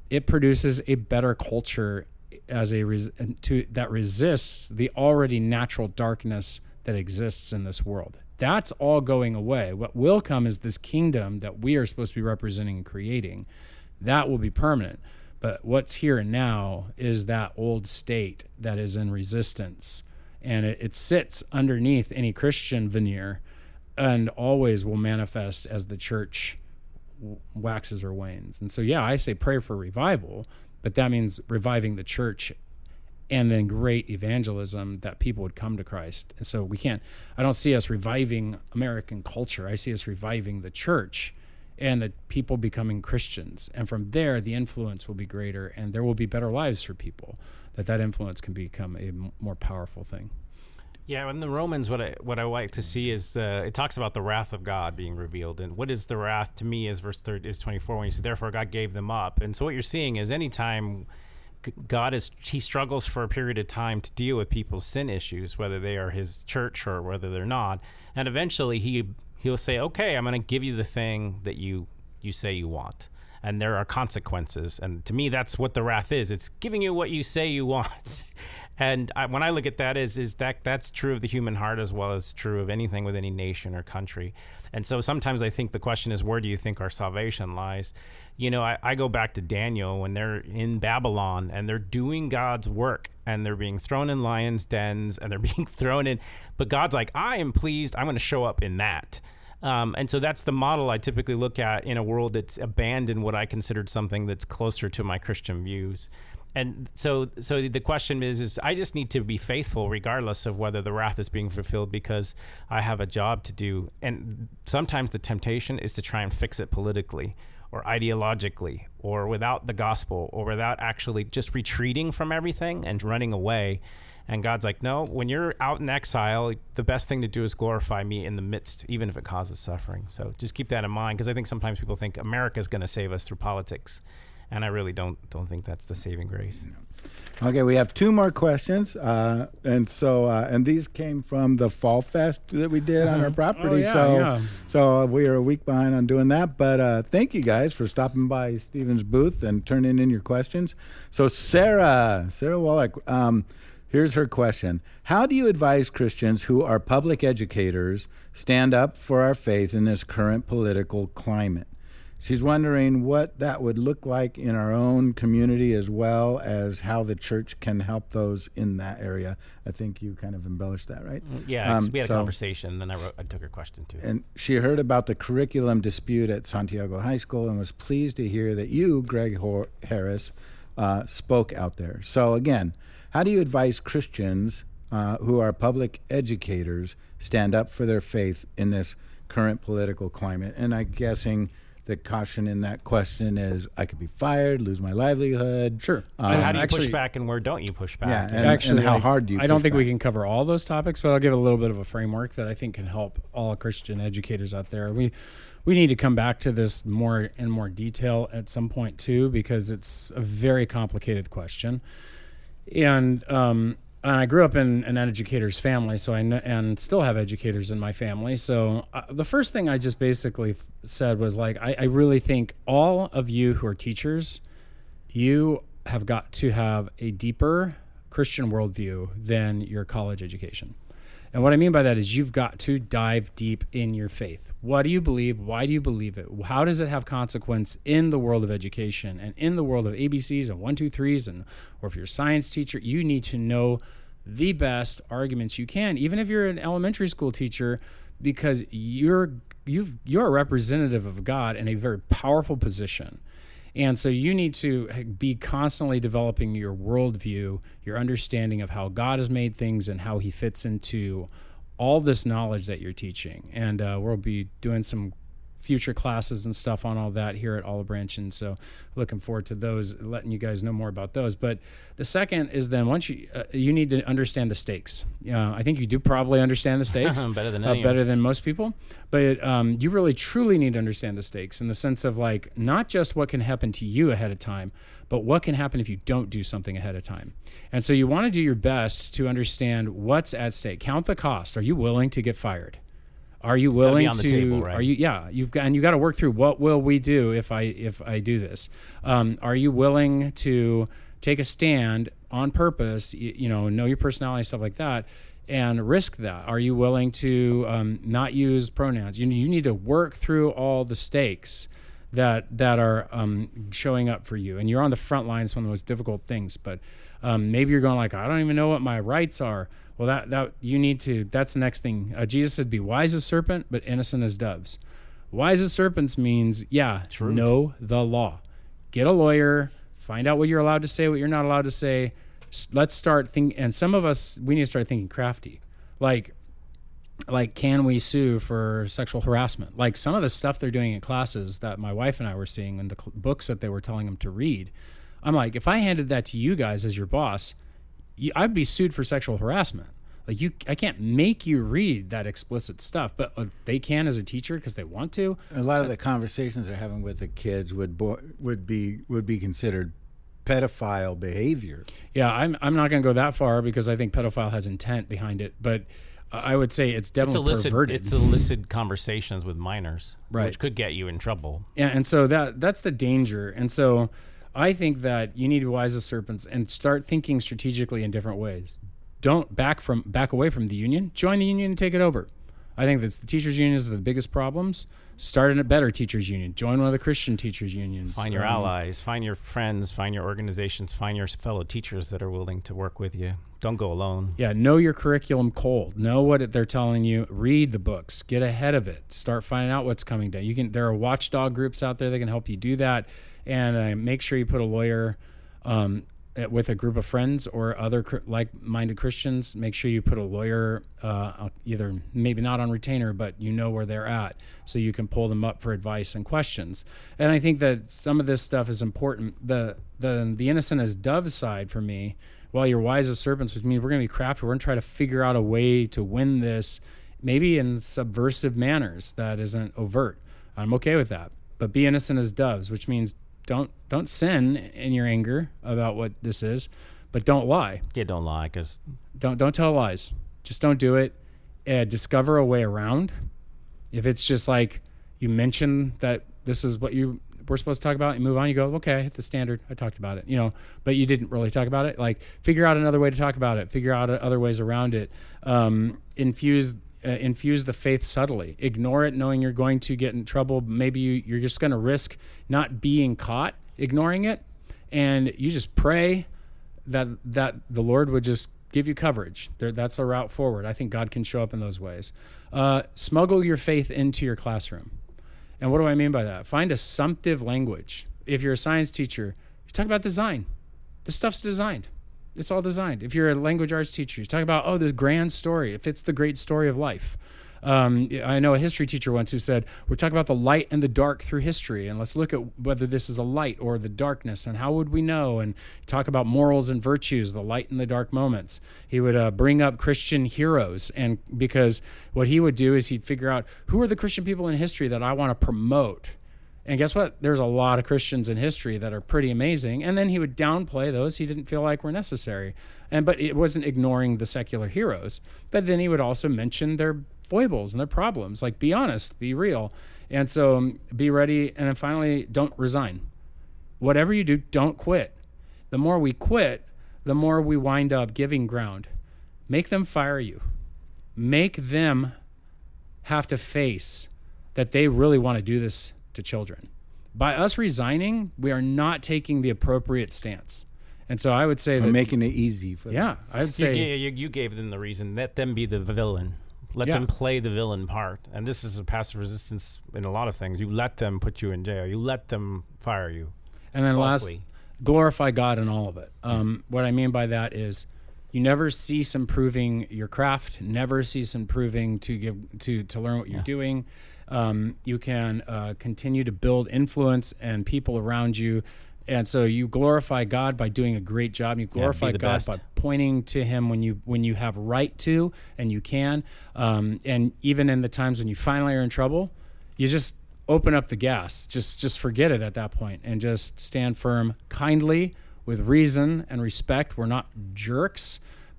it produces a better culture that resists the already natural darkness that exists in this world. That's all going away. What will come is this kingdom that we are supposed to be representing and creating. That will be permanent. But what's here and now is that old state that is in resistance. And it sits underneath any Christian veneer and always will manifest as the church waxes or wanes. And so, yeah, I say pray for revival, but that means reviving the church and then great evangelism that people would come to Christ. And so I don't see us reviving American culture. I see us reviving the church and the people becoming Christians. And from there, the influence will be greater and there will be better lives for people, that influence can become a more powerful thing. Yeah, in the Romans, what I like to see is it talks about the wrath of God being revealed. And what is the wrath to me is verse 24 when you say, therefore God gave them up. And so what you're seeing is anytime he struggles for a period of time to deal with people's sin issues, whether they are his church or whether they're not. And eventually he'll say, okay, I'm going to give you the thing that you say you want. And there are consequences. And to me, that's what the wrath is. It's giving you what you say you want. And when I look at that, that's true of the human heart as well as true of anything with any nation or country. And so sometimes I think the question is, where do you think our salvation lies? You know, I go back to Daniel when they're in Babylon and they're doing God's work and they're being thrown in lions' dens and they're being thrown in. But God's like, I am pleased. I'm going to show up in that. And so that's the model I typically look at in a world that's abandoned what I considered something that's closer to my Christian views. And so the question is I just need to be faithful regardless of whether the wrath is being fulfilled because I have a job to do. And sometimes the temptation is to try and fix it politically or ideologically or without the gospel or without actually just retreating from everything and running away. And God's like, no, when you're out in exile, the best thing to do is glorify me in the midst, even if it causes suffering. So just keep that in mind because I think sometimes people think America's going to save us through politics. And I really don't think that's the saving grace. Okay, we have two more questions, and these came from the Fall Fest that we did on our property. So we are a week behind on doing that. But thank you guys for stopping by Stephen's booth and turning in your questions. So Sarah Wallach, here's her question: how do you advise Christians who are public educators stand up for our faith in this current political climate? She's wondering what that would look like in our own community as well as how the church can help those in that area. I think you kind of embellished that, right? Yeah, we had a conversation, then I took her question too. And she heard about the curriculum dispute at Santiago High School and was pleased to hear that you, Greg Harris, spoke out there. So again, how do you advise Christians who are public educators stand up for their faith in this current political climate? And I'm guessing the caution in that question is I could be fired, lose my livelihood. Sure. How do you push back and where don't you push back? Yeah, and how hard do you push back? I don't think we can cover all those topics, but I'll give a little bit of a framework that I think can help all Christian educators out there. We need to come back to this in more detail at some point too, because it's a very complicated question. And I grew up in an educator's family, so and still have educators in my family. So the first thing I just basically said was like, I really think all of you who are teachers, you have got to have a deeper Christian worldview than your college education. And what I mean by that is you've got to dive deep in your faith. What do you believe? Why do you believe it? How does it have consequence in the world of education and in the world of ABCs and 1, 2, 3s? Or if you're a science teacher, you need to know the best arguments you can, even if you're an elementary school teacher, because you're a representative of God in a very powerful position. And so you need to be constantly developing your worldview, your understanding of how God has made things and how he fits into all this knowledge that you're teaching. And we'll be doing some future classes and stuff on all that here at Olive Branch. And so looking forward to those, letting you guys know more about those. But the second is then once you need to understand the stakes. I think you do probably understand the stakes better than most people. But you really truly need to understand the stakes in the sense of like not just what can happen to you ahead of time, but what can happen if you don't do something ahead of time. And so you want to do your best to understand what's at stake. Count the cost. Are you willing to get fired? Are you willing to? Table, right? Are you? Yeah, you got to work through what will we do if I do this. Are you willing to take a stand on purpose, know your personality, stuff like that, and risk that? Are you willing to not use pronouns? You need to work through all the stakes that are showing up for you. And you're on the front line. It's one of the most difficult things. But maybe you're going like, I don't even know what my rights are. Well, that you need to. That's the next thing. Jesus said, "Be wise as serpent, but innocent as doves." Wise as serpents means, know the law. Get a lawyer. Find out what you're allowed to say, what you're not allowed to say. Let's start thinking. And some of us, we need to start thinking crafty. Like, can we sue for sexual harassment? Like some of the stuff they're doing in classes that my wife and I were seeing in the books that they were telling them to read. I'm like, if I handed that to you guys as your boss, I'd be sued for sexual harassment. Like I can't make you read that explicit stuff, but they can as a teacher because they want to. A lot of the conversations they're having with the kids would be considered pedophile behavior. Yeah, I'm not going to go that far because I think pedophile has intent behind it, but I would say it's definitely perverted. It's illicit conversations with minors, right, which could get you in trouble. Yeah, and so that's the danger. And so I think that you need to be wise as serpents and start thinking strategically in different ways. Don't back away from the union. Join the union and take it over. I think that's the teachers' unions are the biggest problems. Start a better teachers' union. Join one of the Christian teachers' unions. Find your allies. Find your friends. Find your organizations. Find your fellow teachers that are willing to work with you. Don't go alone. Yeah, know your curriculum cold. Know what they're telling you. Read the books. Get ahead of it. Start finding out what's coming down. There are watchdog groups out there that can help you do that. And make sure you put a lawyer with a group of friends or other like-minded Christians. Make sure you put a lawyer either maybe not on retainer, but where they're at, so you can pull them up for advice and questions. And I think that some of this stuff is important. The innocent as doves side for me, while you're wise as serpents, which means we're going to be crafty. We're going to try to figure out a way to win this, maybe in subversive manners that isn't overt. I'm okay with that. But be innocent as doves, which means don't sin in your anger about what this is, but don't lie. Yeah, don't lie, because don't tell lies. Just don't do it. Discover a way around. If it's just like you mention that this is what we're supposed to talk about, and move on, you go, okay, I hit the standard. I talked about it, but you didn't really talk about it. Like, figure out another way to talk about it. Figure out other ways around it. Infuse the faith subtly. Ignore it knowing you're going to get in trouble. Maybe you're just going to risk not being caught ignoring it, and you just pray that the Lord would just give you coverage. That's a route forward. I think God can show up in those ways. Smuggle your faith into your classroom. And what do I mean by that? Find assumptive language. If you're a science teacher, you talk about design. This stuff's designed. It's all designed. If you're a language arts teacher, you talk about, the grand story. If it's the great story of life. I know a history teacher once who said, we're talking about the light and the dark through history, and let's look at whether this is a light or the darkness, and how would we know, and talk about morals and virtues, the light and the dark moments. He would bring up Christian heroes, and because what he would do is he'd figure out, who are the Christian people in history that I want to promote? And guess what? There's a lot of Christians in history that are pretty amazing. And then he would downplay those he didn't feel like were necessary. But it wasn't ignoring the secular heroes. But then he would also mention their foibles and their problems. Like, be honest, be real. And so be ready. And then finally, don't resign. Whatever you do, don't quit. The more we quit, the more we wind up giving ground. Make them fire you. Make them have to face that they really want to do this to children. By us resigning, we are not taking the appropriate stance. And so I would say that making it easy for them. Yeah, I would say you gave them the reason. Let them be the villain. Let them play the villain part. And this is a passive resistance in a lot of things. You let them put you in jail. You let them fire you. And then falsely. Last, glorify God in all of it. What I mean by that is you never cease improving your craft. Never cease improving to learn what you're doing. You can continue to build influence and people around you. And so you glorify God by doing a great job. You glorify God best. by pointing to him when you have right to, and you can. And even in the times when you finally are in trouble, you just open up the gas. Just forget it at that point and just stand firm kindly with reason and respect. We're not jerks.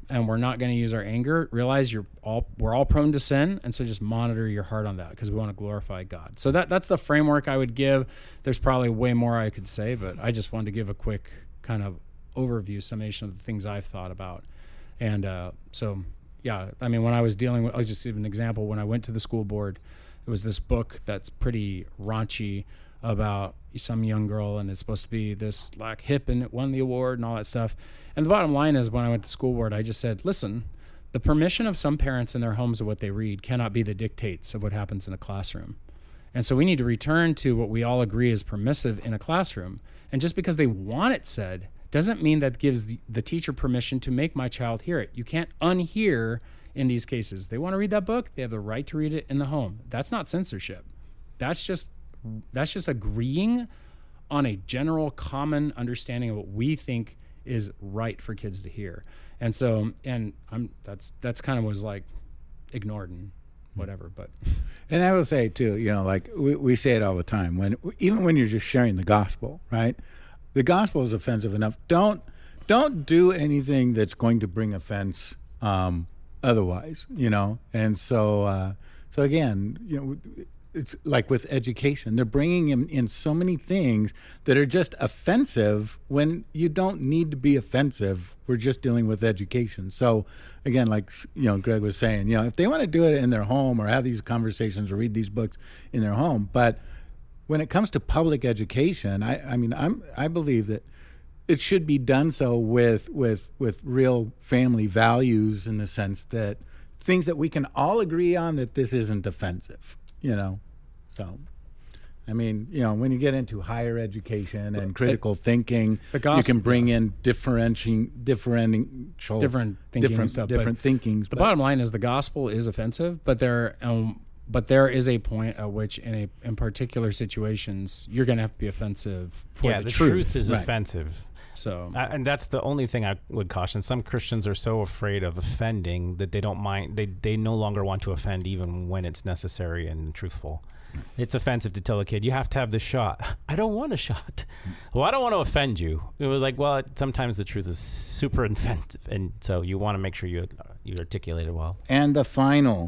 And we're not going to use our anger. Realize we're all prone to sin, and so just monitor your heart on that because we want to glorify God. So that's the framework I would give. There's probably way more I could say, but I just wanted to give a quick kind of overview summation of the things I've thought about. And so, yeah, I mean, when I was dealing with, I'll just give an example. When I went to the school board, it was this book that's pretty raunchy about some young girl, and it's supposed to be this like hip, and it won the award and all that stuff. And the bottom line is, when I went to the school board, I just said, listen, the permission of some parents in their homes of what they read cannot be the dictates of what happens in a classroom. And so we need to return to what we all agree is permissive in a classroom. And just because they want it said doesn't mean that gives the teacher permission to make my child hear it. You can't unhear in these cases. They want to read that book, they have the right to read it in the home. That's not censorship. That's just agreeing on a general common understanding of what we think is right for kids to hear. And so, that's kind of was like ignored and whatever. But, and I will say too, like we say it all the time, even when you're just sharing the gospel, right? The gospel is offensive enough. Don't do anything that's going to bring offense otherwise, And so again, it's like with education, they're bringing in so many things that are just offensive when you don't need to be offensive. We're just dealing with education. So again, like, Greg was saying, if they want to do it in their home or have these conversations or read these books in their home, but when it comes to public education, I believe that it should be done so with real family values, in the sense that things that we can all agree on, that this isn't offensive, So, when you get into higher education and critical thinking, you can bring in different thinkings. The bottom line is the gospel is offensive, but there is a point at which, in particular situations, you're going to have to be offensive for the truth. The truth is offensive. So, and that's the only thing I would caution. Some Christians are so afraid of offending that they don't mind. They no longer want to offend, even when it's necessary and truthful. It's offensive to tell a kid, you have to have the shot. I don't want a shot. Well, I don't want to offend you. It was like, well, sometimes the truth is super offensive, and so you want to make sure you articulate it well. And the final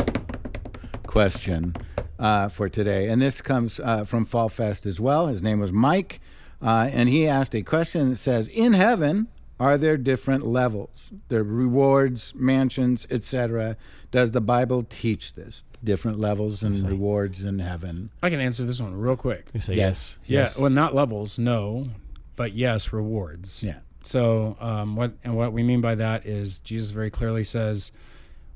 question for today, and this comes from Fall Fest as well. His name was Mike, and he asked a question that says, in heaven, are there different levels? There are rewards, mansions, etc. Does the Bible teach this? Different levels and rewards in heaven. I can answer this one real quick. You say yes. Yeah, well, not levels, no, but yes, rewards. Yeah. So what we mean by that is Jesus very clearly says,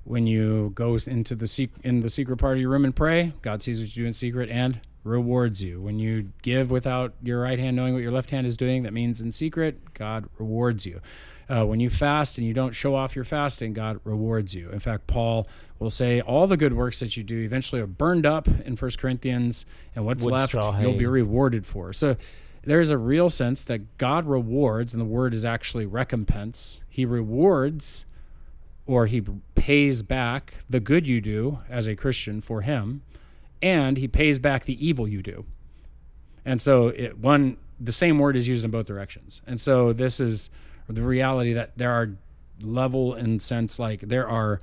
when you go into the secret part of your room and pray, God sees what you do in secret and rewards you. When you give without your right hand knowing what your left hand is doing, that means in secret, God rewards you. When you fast and you don't show off your fasting, God rewards you. In fact, Paul will say all the good works that you do eventually are burned up in 1 Corinthians, and what's left you'll be rewarded for. So there's a real sense that God rewards, and the word is actually recompense. He rewards, or he pays back the good you do as a Christian for him, and he pays back the evil you do. And so the same word is used in both directions. And so this is the reality that there are level in sense, like there are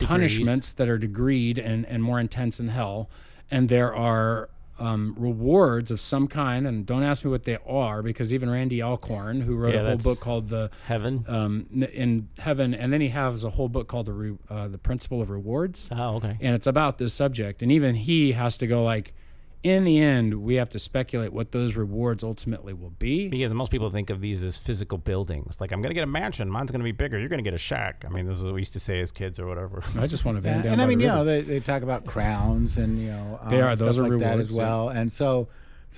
punishments that are degreed and more intense in hell, and there are rewards of some kind, and don't ask me what they are, because even Randy Alcorn, who wrote a whole book called the Heaven, in Heaven, and then he has a whole book called the Principle of Rewards. Oh, okay. And it's about this subject, and even he has to go like, in the end, we have to speculate what those rewards ultimately will be. Because most people think of these as physical buildings. Like, I'm going to get a mansion. Mine's going to be bigger. You're going to get a shack. I mean, this is what we used to say as kids or whatever. I just want to van down. And I mean, they talk about crowns and, those are like rewards that as well. Yeah. And so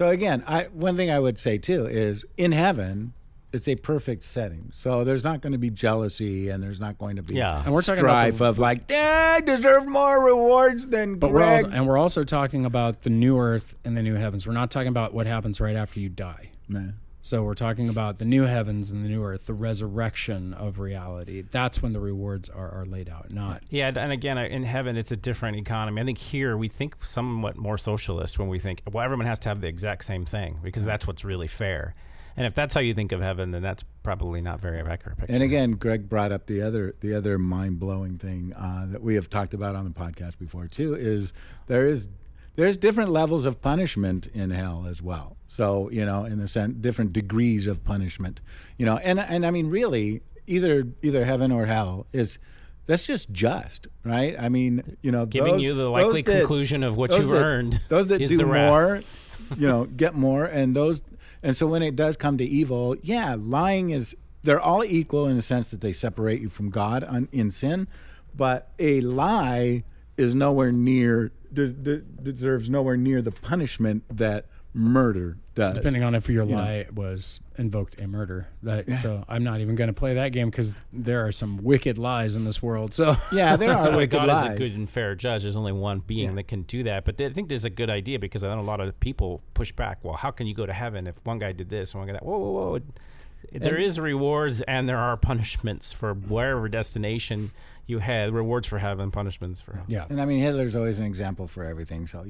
again, one thing I would say too is in heaven, it's a perfect setting. So there's not going to be jealousy, and there's not going to be and we're talking strife about of like, I deserve more rewards than Greg. We're also talking about the new earth and the new heavens. We're not talking about what happens right after you die. Nah. So we're talking about the new heavens and the new earth, the resurrection of reality. That's when the rewards are laid out, not... Yeah, and again, in heaven, it's a different economy. I think here we think somewhat more socialist when we think, well, everyone has to have the exact same thing, because that's what's really fair. And if that's how you think of heaven, then that's probably not very accurate picture. And again, Greg brought up the other mind-blowing thing that we have talked about on the podcast before too, is there's there's different levels of punishment in hell as well. So, in a sense, different degrees of punishment, and I mean, really, either heaven or hell that's just, right? I mean, giving you the likely conclusion of what you've earned. Those that is do the more, get more, and so when it does come to evil, lying they're all equal in the sense that they separate you from God in sin, but a lie is deserves nowhere near the punishment that murder does. Depending on if your lie was invoked a murder. So I'm not even going to play that game because there are some wicked lies in this world. So there are wicked God lies. is a good and fair judge. There's only one being that can do that. But I think there's a good idea because I know a lot of people push back. Well, how can you go to heaven if one guy did this and one guy that? Whoa. There is rewards and there are punishments for wherever destination you had. Rewards for heaven, punishments for hell. Yeah. And I mean, Hitler's always an example for everything. So,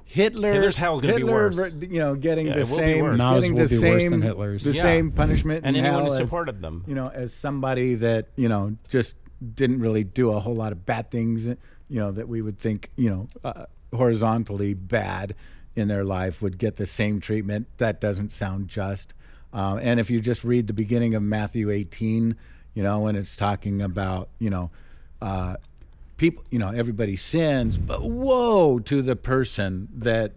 Hitler's hell's going to be worse. Getting the same, Mao's getting will the be worse same, than Hitler's. the same punishment and in anyone hell who as, supported them. As somebody that, just didn't really do a whole lot of bad things, that we would think, horizontally bad in their life would get the same treatment. That doesn't sound just. And if you just read the beginning of Matthew 18, when it's talking about, people, everybody sins, but woe to the person that,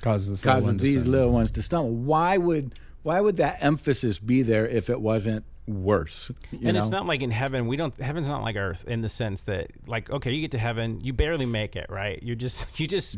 causes these little ones to stumble. Why would that emphasis be there if it wasn't worse? It's not like in heaven. Heaven's not like earth in the sense that, like, okay, you get to heaven, you barely make it, right? You just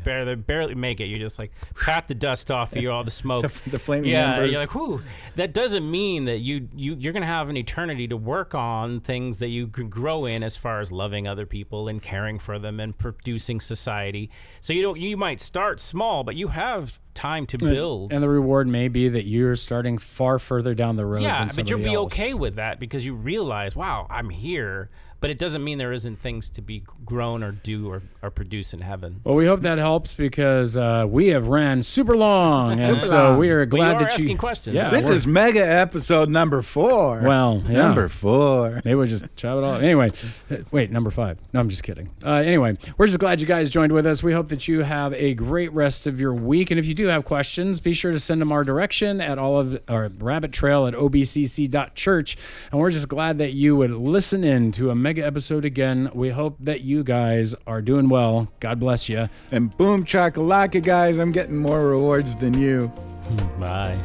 barely make it. You just like pat the dust off of you, all the smoke, the flaming embers. You're like, whew. That doesn't mean that you're gonna have an eternity to work on things that you could grow in as far as loving other people and caring for them and producing society. So you might start small, but you have time to build. And the reward may be that you're starting far further down the road than somebody but you'll be else. okay with that because you realize, wow, I'm here. But it doesn't mean there isn't things to be grown or do or produce in heaven. Well, we hope that helps because we have ran super long, and so we are glad that you asking questions. Yeah, this is mega episode number 4. Well, yeah. Number 4. Maybe we'll just chop it all. Anyway, wait, number 5. No, I'm just kidding. Anyway, we're just glad you guys joined with us. We hope that you have a great rest of your week. And if you do have questions, be sure to send them our direction at rabbit trail at obcc.church. And we're just glad that you would listen in to a mega episode again. We hope that you guys are doing well. God bless you. And boom chakalaka, guys, I'm getting more rewards than you. Bye.